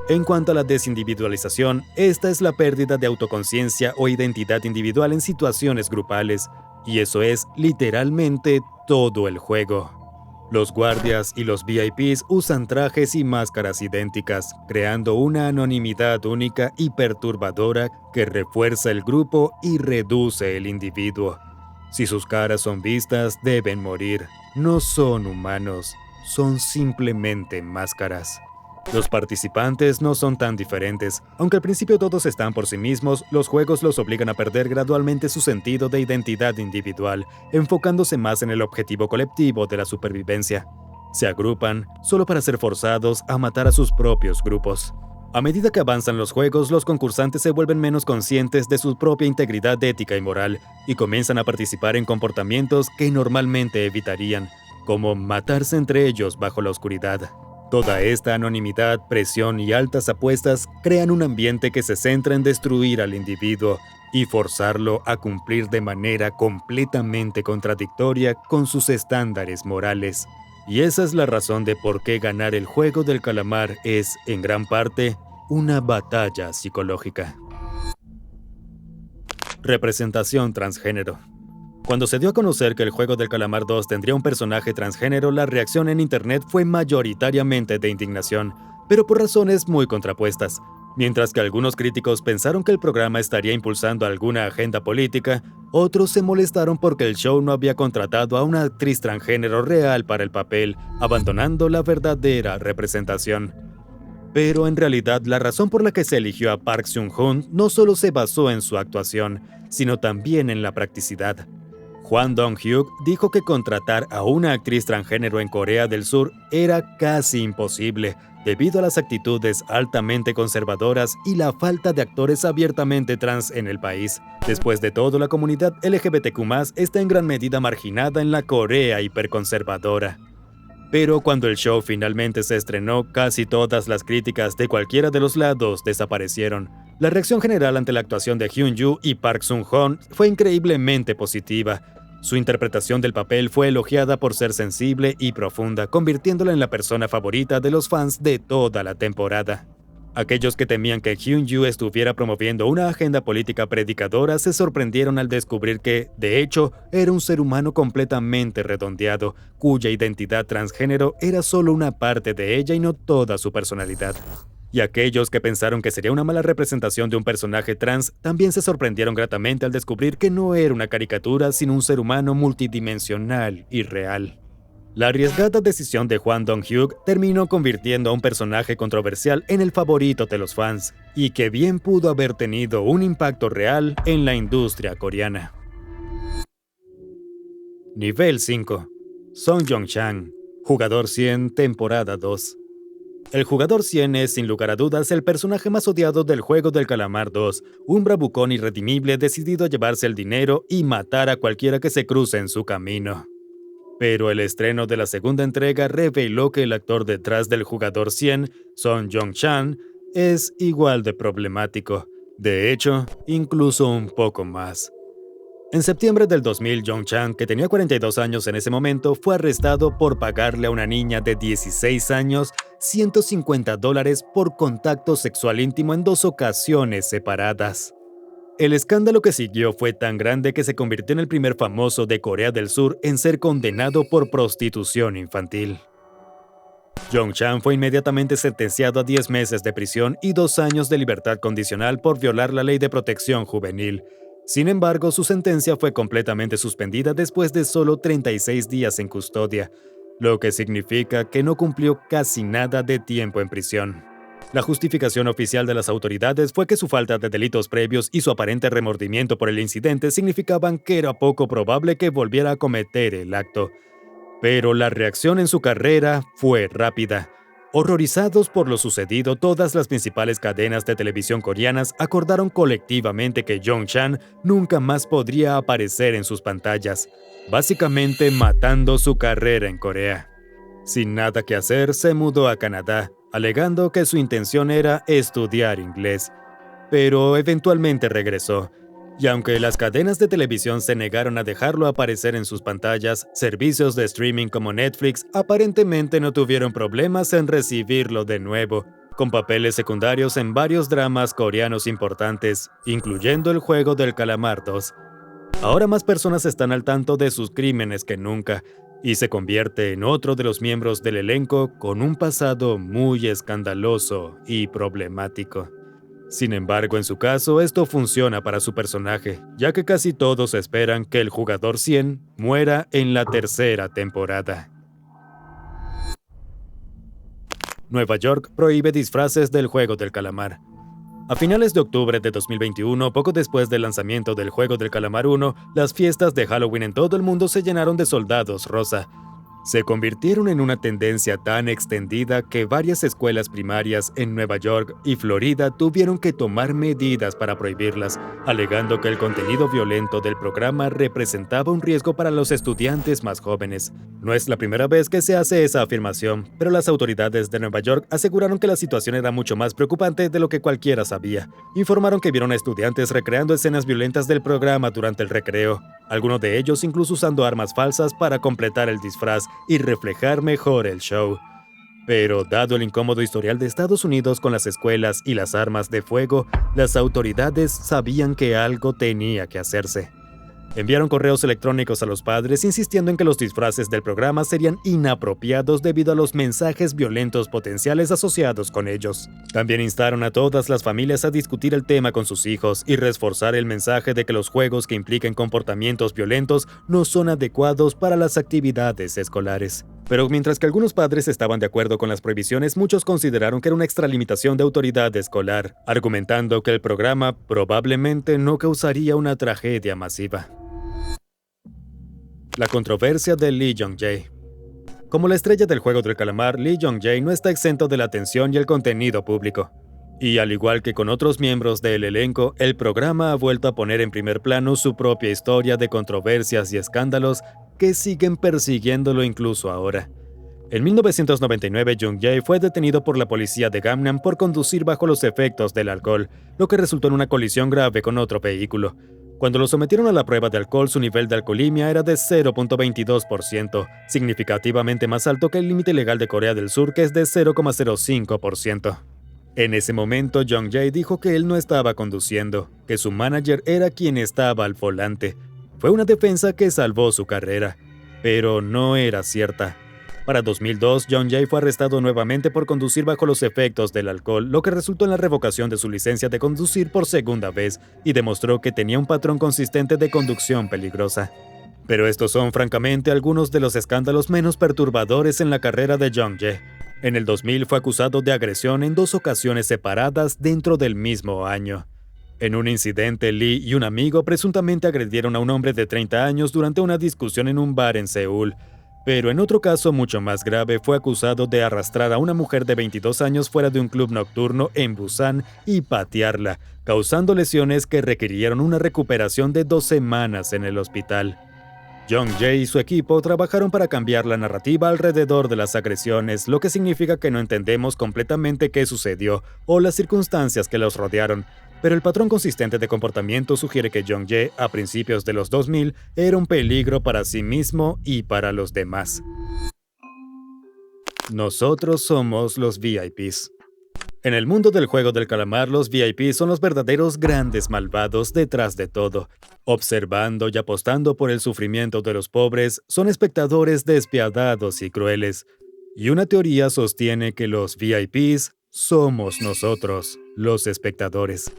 Speaker 2: En cuanto a la desindividualización, esta es la pérdida de autoconciencia o identidad individual en situaciones grupales, y eso es literalmente todo el juego. Los guardias y los VIPs usan trajes y máscaras idénticas, creando una anonimidad única y perturbadora que refuerza el grupo y reduce el individuo. Si sus caras son vistas, deben morir. No son humanos, son simplemente máscaras. Los participantes no son tan diferentes. Aunque al principio todos están por sí mismos, los juegos los obligan a perder gradualmente su sentido de identidad individual, enfocándose más en el objetivo colectivo de la supervivencia. Se agrupan solo para ser forzados a matar a sus propios grupos. A medida que avanzan los juegos, los concursantes se vuelven menos conscientes de su propia integridad ética y moral, y comienzan a participar en comportamientos que normalmente evitarían, como matarse entre ellos bajo la oscuridad. Toda esta anonimidad, presión y altas apuestas crean un ambiente que se centra en destruir al individuo y forzarlo a cumplir de manera completamente contradictoria con sus estándares morales. Y esa es la razón de por qué ganar el juego del calamar es, en gran parte, una batalla psicológica. Representación transgénero. Cuando se dio a conocer que el juego del Calamar 2 tendría un personaje transgénero, la reacción en internet fue mayoritariamente de indignación, pero por razones muy contrapuestas. Mientras que algunos críticos pensaron que el programa estaría impulsando alguna agenda política, otros se molestaron porque el show no había contratado a una actriz transgénero real para el papel, abandonando la verdadera representación. Pero en realidad la razón por la que se eligió a Park Seung-hoon no solo se basó en su actuación, sino también en la practicidad. Hwang Dong-hyuk dijo que contratar a una actriz transgénero en Corea del Sur era casi imposible, debido a las actitudes altamente conservadoras y la falta de actores abiertamente trans en el país. Después de todo, la comunidad LGBTQ+ está en gran medida marginada en la Corea hiperconservadora. Pero cuando el show finalmente se estrenó, casi todas las críticas de cualquiera de los lados desaparecieron. La reacción general ante la actuación de Hyun-Joo y Park Seung-hoon fue increíblemente positiva. Su interpretación del papel fue elogiada por ser sensible y profunda, convirtiéndola en la persona favorita de los fans de toda la temporada. Aquellos que temían que Hyun-Joo estuviera promoviendo una agenda política predicadora se sorprendieron al descubrir que, de hecho, era un ser humano completamente redondeado, cuya identidad transgénero era solo una parte de ella y no toda su personalidad. Y aquellos que pensaron que sería una mala representación de un personaje trans también se sorprendieron gratamente al descubrir que no era una caricatura sino un ser humano multidimensional y real. La arriesgada decisión de Hwang Dong-hyuk terminó convirtiendo a un personaje controversial en el favorito de los fans, y que bien pudo haber tenido un impacto real en la industria coreana. Nivel 5. Song Jong-chang, Jugador 100, temporada 2. El Jugador 100 es, sin lugar a dudas, el personaje más odiado del juego del Calamar 2, un bravucón irredimible decidido a llevarse el dinero y matar a cualquiera que se cruce en su camino. Pero el estreno de la segunda entrega reveló que el actor detrás del Jugador 100, Song Jong-chang, es igual de problemático. De hecho, incluso un poco más. En septiembre del 2000, Jong-chang, que tenía 42 años en ese momento, fue arrestado por pagarle a una niña de 16 años $150 por contacto sexual íntimo en 2 ocasiones separadas. El escándalo que siguió fue tan grande que se convirtió en el primer famoso de Corea del Sur en ser condenado por prostitución infantil.
Speaker 1: Jong-chan fue inmediatamente sentenciado a 10 meses de prisión y 2 años de libertad condicional por violar la ley de protección juvenil. Sin embargo, su sentencia fue completamente suspendida después de solo 36 días en custodia, lo que significa que no cumplió casi nada de tiempo en prisión. La justificación oficial de las autoridades fue que su falta de delitos previos y su aparente remordimiento por el incidente significaban que era poco probable que volviera a cometer el acto. Pero la reacción en su carrera fue rápida. Horrorizados por lo sucedido, todas las principales cadenas de televisión coreanas acordaron colectivamente que Jong-chan nunca más podría aparecer en sus pantallas, básicamente matando su carrera en Corea. Sin nada que hacer, se mudó a Canadá, alegando que su intención era estudiar inglés. Pero eventualmente regresó. Y aunque las cadenas de televisión se negaron a dejarlo aparecer en sus pantallas, servicios de streaming como Netflix aparentemente no tuvieron problemas en recibirlo de nuevo, con papeles secundarios en varios dramas coreanos importantes, incluyendo El Juego del Calamar 2. Ahora más personas están al tanto de sus crímenes que nunca, y se convierte en otro de los miembros del elenco con un pasado muy escandaloso y problemático. Sin embargo, en su caso, esto funciona para su personaje, ya que casi todos esperan que el jugador 100 muera en la tercera temporada. Nueva York prohíbe disfraces del Juego del Calamar. A finales de octubre de 2021, poco después del lanzamiento del Juego del Calamar 1, las fiestas de Halloween en todo el mundo se llenaron de soldados rosa. Se convirtieron en una tendencia tan extendida que varias escuelas primarias en Nueva York y Florida tuvieron que tomar medidas para prohibirlas, alegando que el contenido violento del programa representaba un riesgo para los estudiantes más jóvenes. No es la primera vez que se hace esa afirmación, pero las autoridades de Nueva York aseguraron que la situación era mucho más preocupante de lo que cualquiera sabía. Informaron que vieron a estudiantes recreando escenas violentas del programa durante el recreo, algunos de ellos incluso usando armas falsas para completar el disfraz y reflejar mejor el show. Pero dado el incómodo historial de Estados Unidos con las escuelas y las armas de fuego, las autoridades sabían que algo tenía que hacerse. Enviaron correos electrónicos a los padres insistiendo en que los disfraces del programa serían inapropiados debido a los mensajes violentos potenciales asociados con ellos. También instaron a todas las familias a discutir el tema con sus hijos y reforzar el mensaje de que los juegos que impliquen comportamientos violentos no son adecuados para las actividades escolares. Pero mientras que algunos padres estaban de acuerdo con las prohibiciones, muchos consideraron que era una extralimitación de autoridad escolar, argumentando que el programa probablemente no causaría una tragedia masiva. La controversia de Lee Jong-jae. Como la estrella del Juego del Calamar, Lee Jong-jae no está exento de la atención y el contenido público. Y al igual que con otros miembros del elenco, el programa ha vuelto a poner en primer plano su propia historia de controversias y escándalos que siguen persiguiéndolo incluso ahora. En 1999, Jung-jae fue detenido por la policía de Gangnam por conducir bajo los efectos del alcohol, lo que resultó en una colisión grave con otro vehículo. Cuando lo sometieron a la prueba de alcohol, su nivel de alcoholemia era de 0.22%, significativamente más alto que el límite legal de Corea del Sur, que es de 0.05%. En ese momento, Jung-jae dijo que él no estaba conduciendo, que su manager era quien estaba al volante. Fue una defensa que salvó su carrera, pero no era cierta. Para 2002, Jung-jae fue arrestado nuevamente por conducir bajo los efectos del alcohol, lo que resultó en la revocación de su licencia de conducir por segunda vez y demostró que tenía un patrón consistente de conducción peligrosa. Pero estos son francamente algunos de los escándalos menos perturbadores en la carrera de Jung-jae. En el 2000 fue acusado de agresión en 2 ocasiones separadas dentro del mismo año. En un incidente, Lee y un amigo presuntamente agredieron a un hombre de 30 años durante una discusión en un bar en Seúl. Pero en otro caso mucho más grave, fue acusado de arrastrar a una mujer de 22 años fuera de un club nocturno en Busan y patearla, causando lesiones que requirieron una recuperación de 2 semanas en el hospital. Jung-jae y su equipo trabajaron para cambiar la narrativa alrededor de las agresiones, lo que significa que no entendemos completamente qué sucedió o las circunstancias que los rodearon, pero el patrón consistente de comportamiento sugiere que Jung-jae, a principios de los 2000, era un peligro para sí mismo y para los demás. Nosotros somos los VIPs. En el mundo del Juego del Calamar, los VIP son los verdaderos grandes malvados detrás de todo. Observando y apostando por el sufrimiento de los pobres, son espectadores despiadados y crueles.
Speaker 2: Y una teoría sostiene que los VIPs somos nosotros, los espectadores.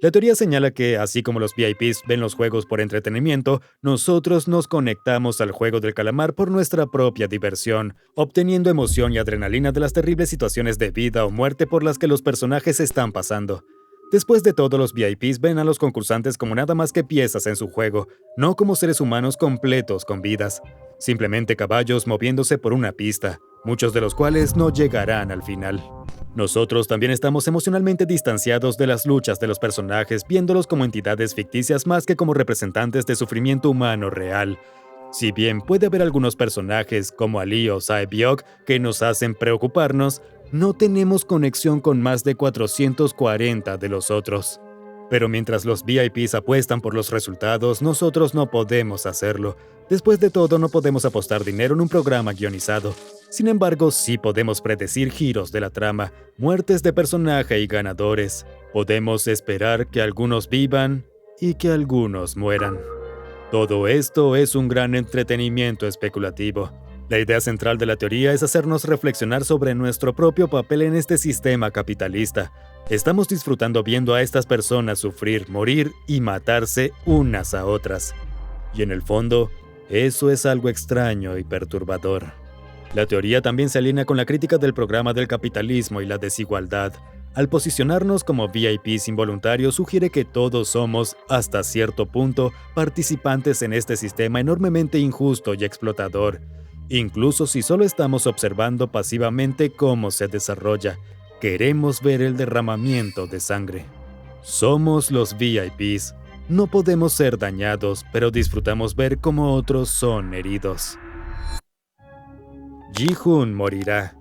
Speaker 2: La teoría señala que, así como los VIPs ven los juegos por entretenimiento, nosotros nos conectamos al juego del calamar por nuestra propia diversión, obteniendo emoción y adrenalina de las terribles situaciones de vida o muerte por las que los personajes están pasando. Después de todo, los VIPs ven a los concursantes como nada más que piezas en su juego, no como seres humanos completos con vidas. Simplemente caballos moviéndose por una pista, muchos de los cuales no llegarán al final. Nosotros también estamos emocionalmente distanciados de las luchas de los personajes, viéndolos como entidades ficticias más que como representantes de sufrimiento humano real. Si bien puede haber algunos personajes, como Ali o Sae-byeok, que nos hacen preocuparnos, no tenemos conexión con más de 440 de los otros. Pero mientras los VIPs apuestan por los resultados, nosotros no podemos hacerlo. Después de todo, no podemos apostar dinero en un programa guionizado. Sin embargo, sí podemos predecir giros de la trama, muertes de personaje y ganadores. Podemos esperar que algunos vivan y que algunos mueran. Todo esto es un gran entretenimiento especulativo. La idea central de la teoría es hacernos reflexionar sobre nuestro propio papel en este sistema capitalista. Estamos disfrutando viendo a estas personas sufrir, morir y matarse unas a otras. Y en el fondo, eso es algo extraño y perturbador. La teoría también se alinea con la crítica del programa del capitalismo y la desigualdad. Al posicionarnos como VIPs involuntarios, sugiere que todos somos, hasta cierto punto, participantes en este sistema enormemente injusto y explotador. Incluso si solo estamos observando pasivamente cómo se desarrolla, queremos ver el derramamiento de sangre. Somos los VIPs. No podemos ser dañados, pero disfrutamos ver cómo otros son heridos. Ji-hoon morirá.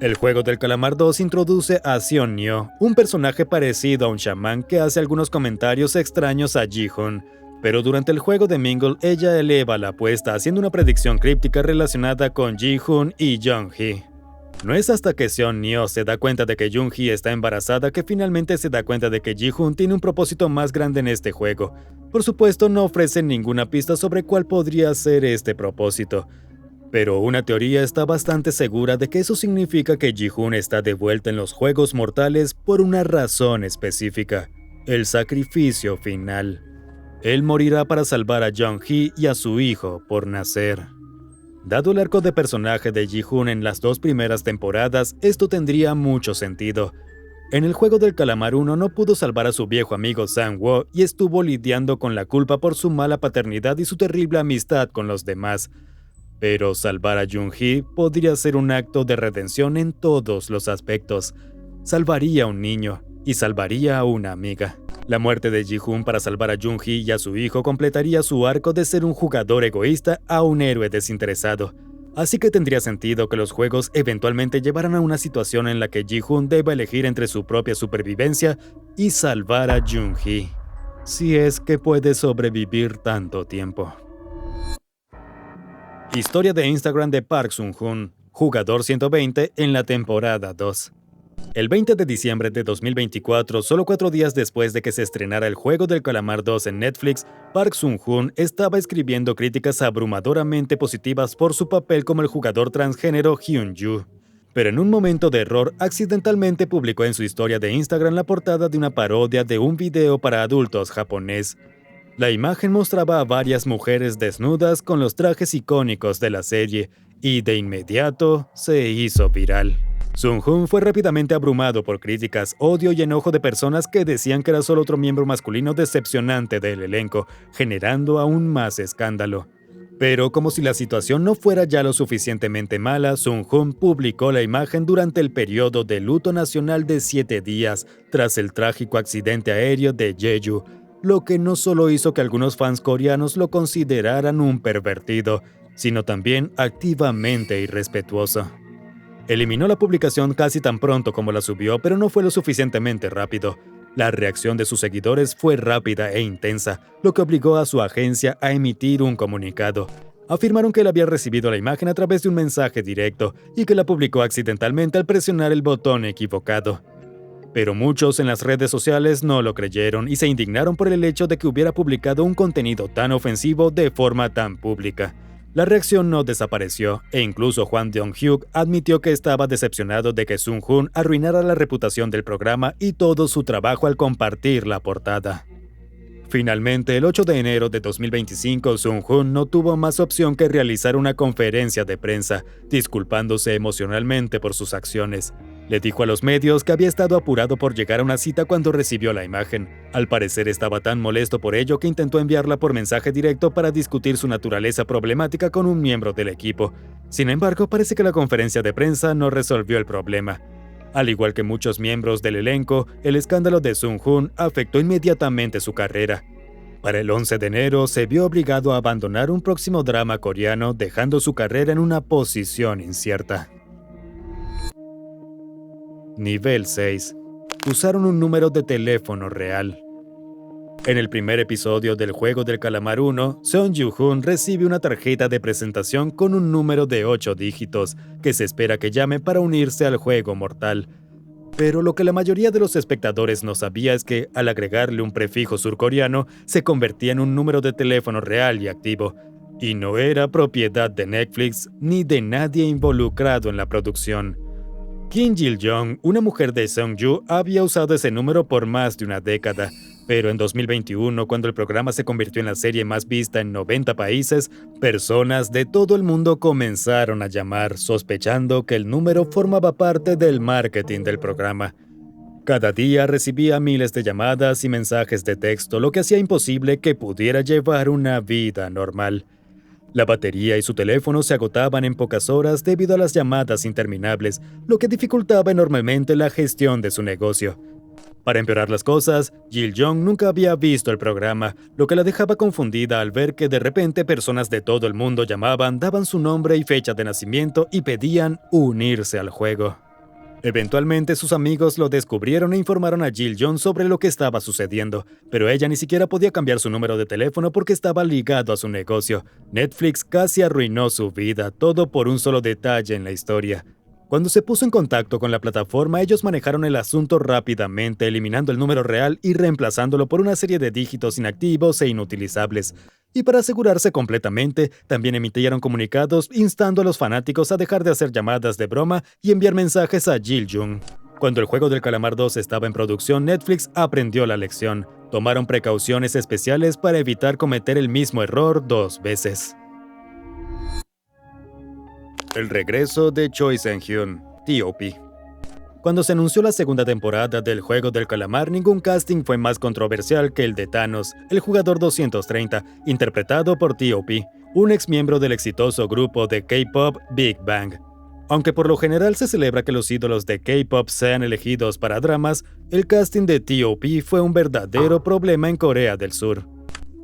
Speaker 2: El juego del calamar 2 introduce a Seon-nyo, un personaje parecido a un chamán que hace algunos comentarios extraños a Ji-hoon, pero durante el juego de Mingle ella eleva la apuesta haciendo una predicción críptica relacionada con Ji-hoon y Jung-hee. No es hasta que Seon-nyo se da cuenta de que Jung-hee está embarazada que finalmente se da cuenta de que Ji-hoon tiene un propósito más grande en este juego. Por supuesto, no ofrecen ninguna pista sobre cuál podría ser este propósito. Pero una teoría está bastante segura de que eso significa que Ji-hoon está de vuelta en los Juegos Mortales por una razón específica: el sacrificio final. Él morirá para salvar a Jung-hee y a su hijo por nacer. Dado el arco de personaje de Ji-hoon en las 2 primeras temporadas, esto tendría mucho sentido. En el juego del calamar 1 no pudo salvar a su viejo amigo Sang-woo y estuvo lidiando con la culpa por su mala paternidad y su terrible amistad con los demás. Pero salvar a Jung-hee podría ser un acto de redención en todos los aspectos. Salvaría a un niño y salvaría a una amiga. La muerte de Ji-hoon para salvar a Jung-hee y a su hijo completaría su arco de ser un jugador egoísta a un héroe desinteresado. Así que tendría sentido que los juegos eventualmente llevaran a una situación en la que Ji-hoon deba elegir entre su propia supervivencia y salvar a Jung-hee. Si es que puede sobrevivir tanto tiempo. Historia de Instagram de Park Sung-hoon, jugador 120 en la temporada 2. El 20 de diciembre de 2024, solo 4 días después de que se estrenara el Juego del Calamar 2 en Netflix, Park Sung-hoon estaba escribiendo críticas abrumadoramente positivas por su papel como el jugador transgénero Hyun-ju. Pero en un momento de error, accidentalmente publicó en su historia de Instagram la portada de una parodia de un video para adultos japonés. La imagen mostraba a varias mujeres desnudas con los trajes icónicos de la serie, y de inmediato se hizo viral. Sung-hoon fue rápidamente abrumado por críticas, odio y enojo de personas que decían que era solo otro miembro masculino decepcionante del elenco, generando aún más escándalo. Pero como si la situación no fuera ya lo suficientemente mala, Sung-hoon publicó la imagen durante el periodo de luto nacional de 7 días, tras el trágico accidente aéreo de Jeju, lo que no solo hizo que algunos fans coreanos lo consideraran un pervertido, sino también activamente irrespetuoso. Eliminó la publicación casi tan pronto como la subió, pero no fue lo suficientemente rápido. La reacción de sus seguidores fue rápida e intensa, lo que obligó a su agencia a emitir un comunicado. Afirmaron que él había recibido la imagen a través de un mensaje directo y que la publicó accidentalmente al presionar el botón equivocado. Pero muchos en las redes sociales no lo creyeron y se indignaron por el hecho de que hubiera publicado un contenido tan ofensivo de forma tan pública.
Speaker 1: La reacción no desapareció, e incluso Hwang Dong-hyuk admitió que estaba decepcionado de que Sung-hoon arruinara la reputación del programa y todo su trabajo al compartir la portada. Finalmente, el 8 de enero de 2025, Sung-hoon no tuvo más opción que realizar una conferencia de prensa, disculpándose emocionalmente por sus acciones. Le dijo a los medios que había estado apurado por llegar a una cita cuando recibió la imagen. Al parecer estaba tan molesto por ello que intentó enviarla por mensaje directo para discutir su naturaleza problemática con un miembro del equipo. Sin embargo, parece que la conferencia de prensa no resolvió el problema. Al igual que muchos miembros del elenco, el escándalo de Sung-hoon afectó inmediatamente su carrera. Para el 11 de enero se vio obligado a abandonar un próximo drama coreano, dejando su carrera en una posición incierta. Nivel 6. Usaron un número de teléfono real. En el primer episodio del Juego del Calamar 1, Song Yu-hoon recibe una tarjeta de presentación con un número de 8 dígitos, que se espera que llame para unirse al juego mortal. Pero lo que la mayoría de los espectadores no sabía es que, al agregarle un prefijo surcoreano, se convertía en un número de teléfono real y activo, y no era propiedad de Netflix ni de nadie involucrado en la producción. Kim Jil-young, una mujer de Seongju, había usado ese número por más de una década, pero en 2021, cuando el programa se convirtió en la serie más vista en 90 países, personas de todo el mundo comenzaron a llamar, sospechando que el número formaba parte del marketing del programa. Cada día recibía miles de llamadas y mensajes de texto, lo que hacía imposible que pudiera llevar una vida normal. La batería y su teléfono se agotaban en pocas horas debido a las llamadas interminables, lo que dificultaba enormemente la gestión de su negocio. Para empeorar las cosas, Jil-young nunca había visto el programa, lo que la dejaba confundida al ver que de repente personas de todo el mundo llamaban, daban su nombre y fecha de nacimiento y pedían unirse al juego. Eventualmente sus amigos lo descubrieron e informaron a Jil-young sobre lo que estaba sucediendo, pero ella ni siquiera podía cambiar su número de teléfono porque estaba ligado a su negocio. Netflix casi arruinó su vida, todo por un solo detalle en la historia. Cuando se puso en contacto con la plataforma, ellos manejaron el asunto rápidamente, eliminando el número real y reemplazándolo por una serie de dígitos inactivos e inutilizables. Y para asegurarse completamente, también emitieron comunicados instando a los fanáticos a dejar de hacer llamadas de broma y enviar mensajes a Jil-young. Cuando el Juego del Calamar 2 estaba en producción, Netflix aprendió la lección. Tomaron precauciones especiales para evitar cometer el mismo error 2 veces. El regreso de Choi Sang-hyun, T.O.P. Cuando se anunció la segunda temporada del Juego del Calamar, ningún casting fue más controversial que el de Thanos, el jugador 230, interpretado por T.O.P., un exmiembro del exitoso grupo de K-pop Big Bang. Aunque por lo general se celebra que los ídolos de K-pop sean elegidos para dramas, el casting de T.O.P. fue un verdadero problema en Corea del Sur.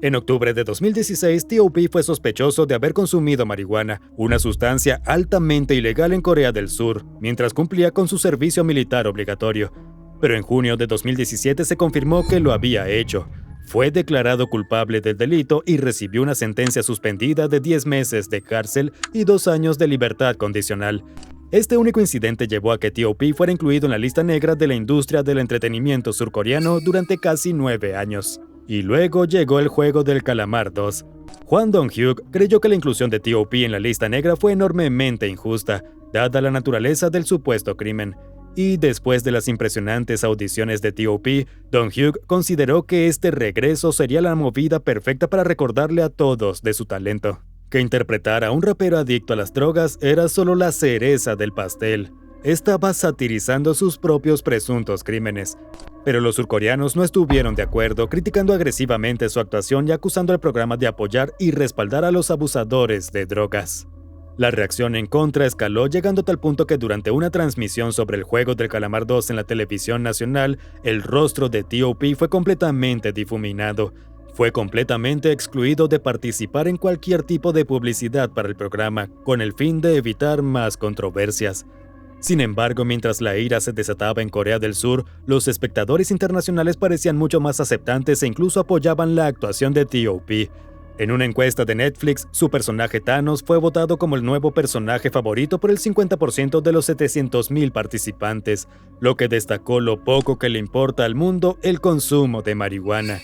Speaker 1: En octubre de 2016, T.O.P. fue sospechoso de haber consumido marihuana, una sustancia altamente ilegal en Corea del Sur, mientras cumplía con su servicio militar obligatorio. Pero en junio de 2017 se confirmó que lo había hecho. Fue declarado culpable del delito y recibió una sentencia suspendida de 10 meses de cárcel y 2 años de libertad condicional. Este único incidente llevó a que T.O.P. fuera incluido en la lista negra de la industria del entretenimiento surcoreano durante casi 9 años. Y luego llegó el Juego del Calamar 2. Hwang Dong-hyuk creyó que la inclusión de T.O.P. en la lista negra fue enormemente injusta, dada la naturaleza del supuesto crimen. Y después de las impresionantes audiciones de T.O.P., Dong-hyuk consideró que este regreso sería la movida perfecta para recordarle a todos de su talento. Que interpretar a un rapero adicto a las drogas era solo la cereza del pastel. Estaba satirizando sus propios presuntos crímenes. Pero los surcoreanos no estuvieron de acuerdo, criticando agresivamente su actuación y acusando al programa de apoyar y respaldar a los abusadores de drogas. La reacción en contra escaló, llegando a tal punto que durante una transmisión sobre el Juego del Calamar 2 en la televisión nacional, el rostro de T.O.P. fue completamente difuminado. Fue completamente excluido de participar en cualquier tipo de publicidad para el programa, con el fin de evitar más controversias. Sin embargo, mientras la ira se desataba en Corea del Sur, los espectadores internacionales parecían mucho más aceptantes e incluso apoyaban la actuación de T.O.P. En una encuesta de Netflix, su personaje Thanos fue votado como el nuevo personaje favorito por el 50% de los 700,000 participantes, lo que destacó lo poco que le importa al mundo el consumo de marihuana.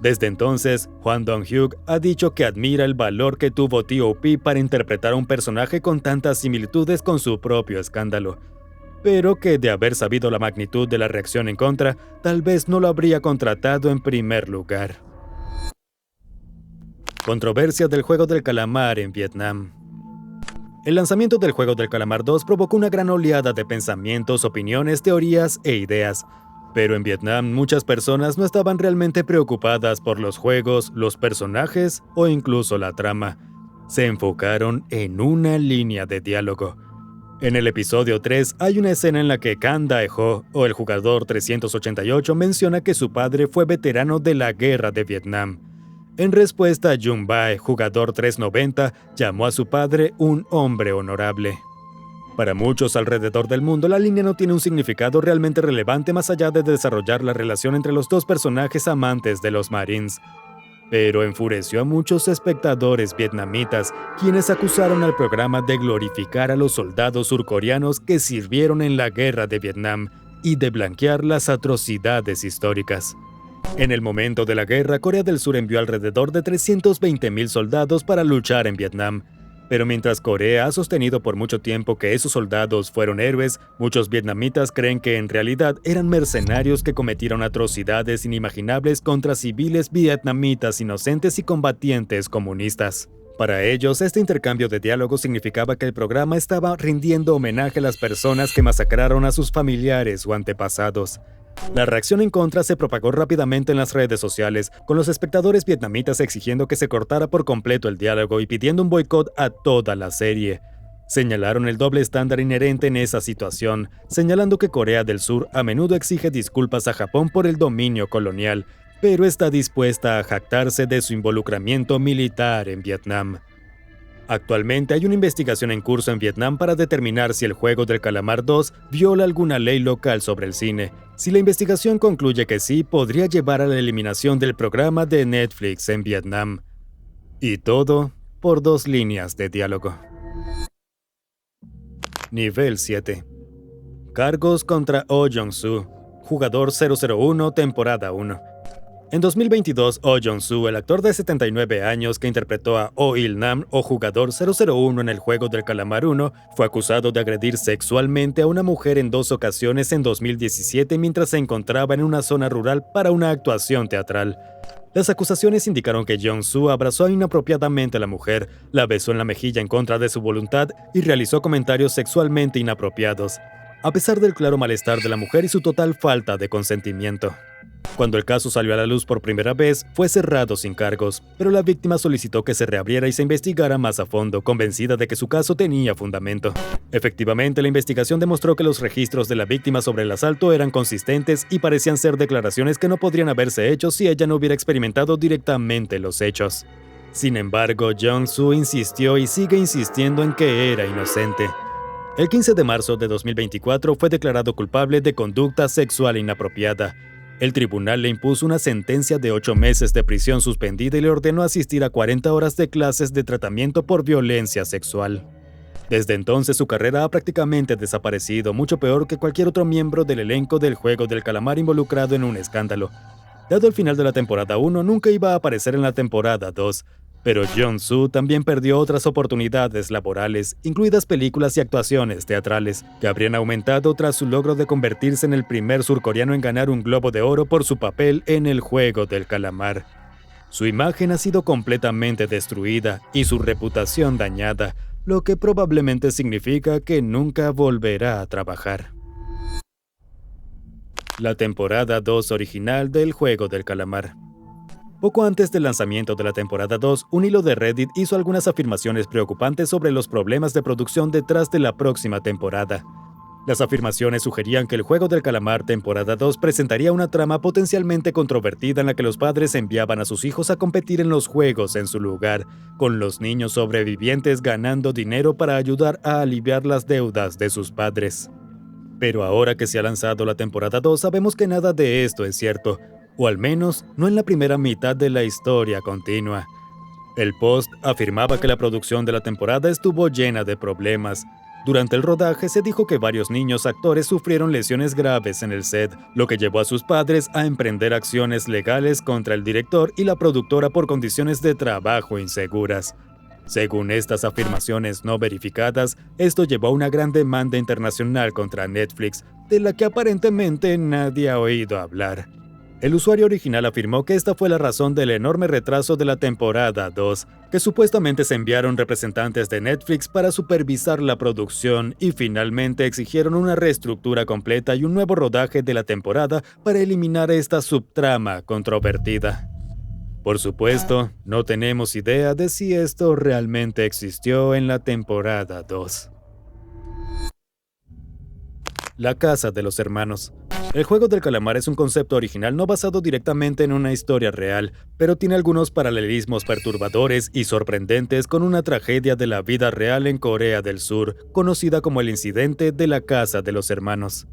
Speaker 1: Desde entonces, Hwang Dong-hyuk ha dicho que admira el valor que tuvo T.O.P. para interpretar a un personaje con tantas similitudes con su propio escándalo, pero que de haber sabido la magnitud de la reacción en contra, tal vez no lo habría contratado en primer lugar. Controversia del Juego del Calamar en Vietnam. El lanzamiento del Juego del Calamar 2 provocó una gran oleada de pensamientos, opiniones, teorías e ideas. Pero en Vietnam muchas personas no estaban realmente preocupadas por los juegos, los personajes o incluso la trama. Se enfocaron en una línea de diálogo. En el episodio 3 hay una escena en la que Can Dae-ho, o el jugador 388, menciona que su padre fue veterano de la guerra de Vietnam. En respuesta, Jung Bae, jugador 390, llamó a su padre un hombre honorable. Para muchos alrededor del mundo, la línea no tiene un significado realmente relevante más allá de desarrollar la relación entre los dos personajes amantes de los Marines. Pero enfureció a muchos espectadores vietnamitas, quienes acusaron al programa de glorificar a los soldados surcoreanos que sirvieron en la guerra de Vietnam y de blanquear las atrocidades históricas. En el momento de la guerra, Corea del Sur envió alrededor de 320,000 soldados para luchar en Vietnam. Pero mientras Corea ha sostenido por mucho tiempo que esos soldados fueron héroes, muchos vietnamitas creen que en realidad eran mercenarios que cometieron atrocidades inimaginables contra civiles vietnamitas inocentes y combatientes comunistas. Para ellos, este intercambio de diálogos significaba que el programa estaba rindiendo homenaje a las personas que masacraron a sus familiares o antepasados. La reacción en contra se propagó rápidamente en las redes sociales, con los espectadores vietnamitas exigiendo que se cortara por completo el diálogo y pidiendo un boicot a toda la serie. Señalaron el doble estándar inherente en esa situación, señalando que Corea del Sur a menudo exige disculpas a Japón por el dominio colonial, pero está dispuesta a jactarse de su involucramiento militar en Vietnam. Actualmente hay una investigación en curso en Vietnam para determinar si el Juego del Calamar 2 viola alguna ley local sobre el cine. Si la investigación concluye que sí, podría llevar a la eliminación del programa de Netflix en Vietnam. Y todo por 2 líneas de diálogo. Nivel 7. Cargos contra Oh Jong-soo, jugador 001, temporada 1. En 2022, Oh Jong-soo, el actor de 79 años que interpretó a Oh Il-nam o jugador 001 en el Juego del Calamar 1, fue acusado de agredir sexualmente a una mujer en 2 ocasiones en 2017 mientras se encontraba en una zona rural para una actuación teatral. Las acusaciones indicaron que Jong-soo abrazó inapropiadamente a la mujer, la besó en la mejilla en contra de su voluntad y realizó comentarios sexualmente inapropiados, a pesar del claro malestar de la mujer y su total falta de consentimiento. Cuando el caso salió a la luz por primera vez, fue cerrado sin cargos, pero la víctima solicitó que se reabriera y se investigara más a fondo, convencida de que su caso tenía fundamento. Efectivamente, la investigación demostró que los registros de la víctima sobre el asalto eran consistentes y parecían ser declaraciones que no podrían haberse hecho si ella no hubiera experimentado directamente los hechos. Sin embargo, Jong-soo insistió y sigue insistiendo en que era inocente. El 15 de marzo de 2024 fue declarado culpable de conducta sexual inapropiada. El tribunal le impuso una sentencia de 8 meses de prisión suspendida y le ordenó asistir a 40 horas de clases de tratamiento por violencia sexual. Desde entonces su carrera ha prácticamente desaparecido, mucho peor que cualquier otro miembro del elenco del Juego del Calamar involucrado en un escándalo. Dado el final de la temporada 1, nunca iba a aparecer en la temporada 2, pero Jong-soo también perdió otras oportunidades laborales, incluidas películas y actuaciones teatrales, que habrían aumentado tras su logro de convertirse en el primer surcoreano en ganar un Globo de Oro por su papel en el Juego del Calamar. Su imagen ha sido completamente destruida y su reputación dañada, lo que probablemente significa que nunca volverá a trabajar. La temporada 2 original del Juego del Calamar. Poco antes del lanzamiento de la temporada 2, un hilo de Reddit hizo algunas afirmaciones preocupantes sobre los problemas de producción detrás de la próxima temporada. Las afirmaciones sugerían que el Juego del Calamar temporada 2 presentaría una trama potencialmente controvertida en la que los padres enviaban a sus hijos a competir en los juegos en su lugar, con los niños sobrevivientes ganando dinero para ayudar a aliviar las deudas de sus padres. Pero ahora que se ha lanzado la temporada 2, sabemos que nada de esto es cierto, o al menos no en la primera mitad de la historia continua. El post afirmaba que la producción de la temporada estuvo llena de problemas.
Speaker 2: Durante el rodaje se dijo que varios niños actores sufrieron lesiones graves en el set, lo que llevó a sus padres a emprender acciones legales contra el director y la productora por condiciones de trabajo inseguras. Según estas afirmaciones no verificadas, esto llevó a una gran demanda internacional contra Netflix, de la que aparentemente nadie ha oído hablar. El usuario original afirmó que esta fue la razón del enorme retraso de la temporada 2, que supuestamente se enviaron representantes de Netflix para supervisar la producción y finalmente exigieron una reestructura completa y un nuevo rodaje de la temporada para eliminar esta subtrama controvertida. Por supuesto, no tenemos idea de si esto realmente existió en la temporada 2. La Casa de los Hermanos. El juego del calamar es un concepto original no basado directamente en una historia real, pero tiene algunos paralelismos perturbadores y sorprendentes con una tragedia de la vida real en Corea del Sur, conocida como el incidente de la Casa de los Hermanos.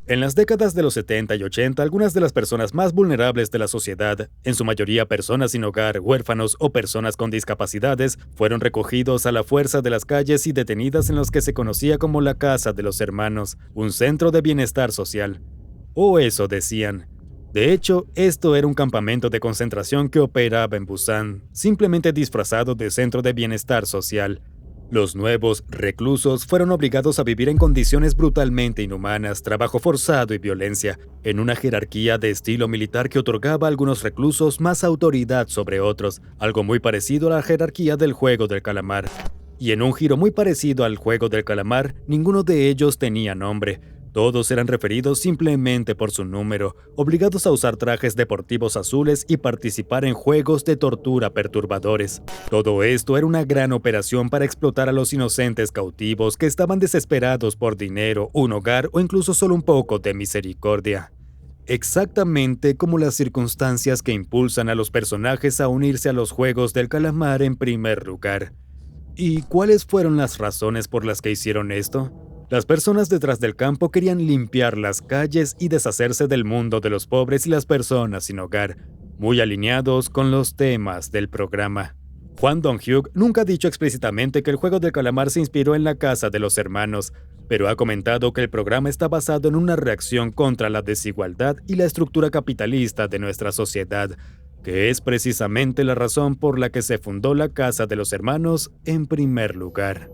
Speaker 2: En las décadas de los 70 y 80, algunas de las personas más vulnerables de la sociedad, en su mayoría personas sin hogar, huérfanos o personas con discapacidades, fueron recogidos a la fuerza de las calles y detenidas en los que se conocía como la Casa de los Hermanos, un centro de bienestar social. O eso decían. De hecho, esto era un campamento de concentración que operaba en Busan, simplemente disfrazado de centro de bienestar social. Los nuevos reclusos fueron obligados a vivir en condiciones brutalmente inhumanas, trabajo forzado y violencia, en una jerarquía de estilo militar que otorgaba a algunos reclusos más autoridad sobre otros, algo muy parecido a la jerarquía del juego del calamar. Y en un giro muy parecido al juego del calamar, ninguno de ellos tenía nombre. Todos eran referidos simplemente por su número, obligados a usar trajes deportivos azules y participar en juegos de tortura perturbadores. Todo esto era una gran operación para explotar a los inocentes cautivos que estaban desesperados por dinero, un hogar o incluso solo un poco de misericordia. Exactamente como las circunstancias que impulsan a los personajes a unirse a los juegos del calamar en primer lugar. ¿Y cuáles fueron las razones por las que hicieron esto? Las personas detrás del campo querían limpiar las calles y deshacerse del mundo de los pobres y las personas sin hogar, muy alineados con los temas del programa. Hwang Dong-hyuk nunca ha dicho explícitamente que el juego del calamar se inspiró en la Casa de los Hermanos, pero ha comentado que el programa está basado en una reacción contra la desigualdad y la estructura capitalista de nuestra sociedad, que es precisamente la razón por la que se fundó la Casa de los Hermanos en primer lugar.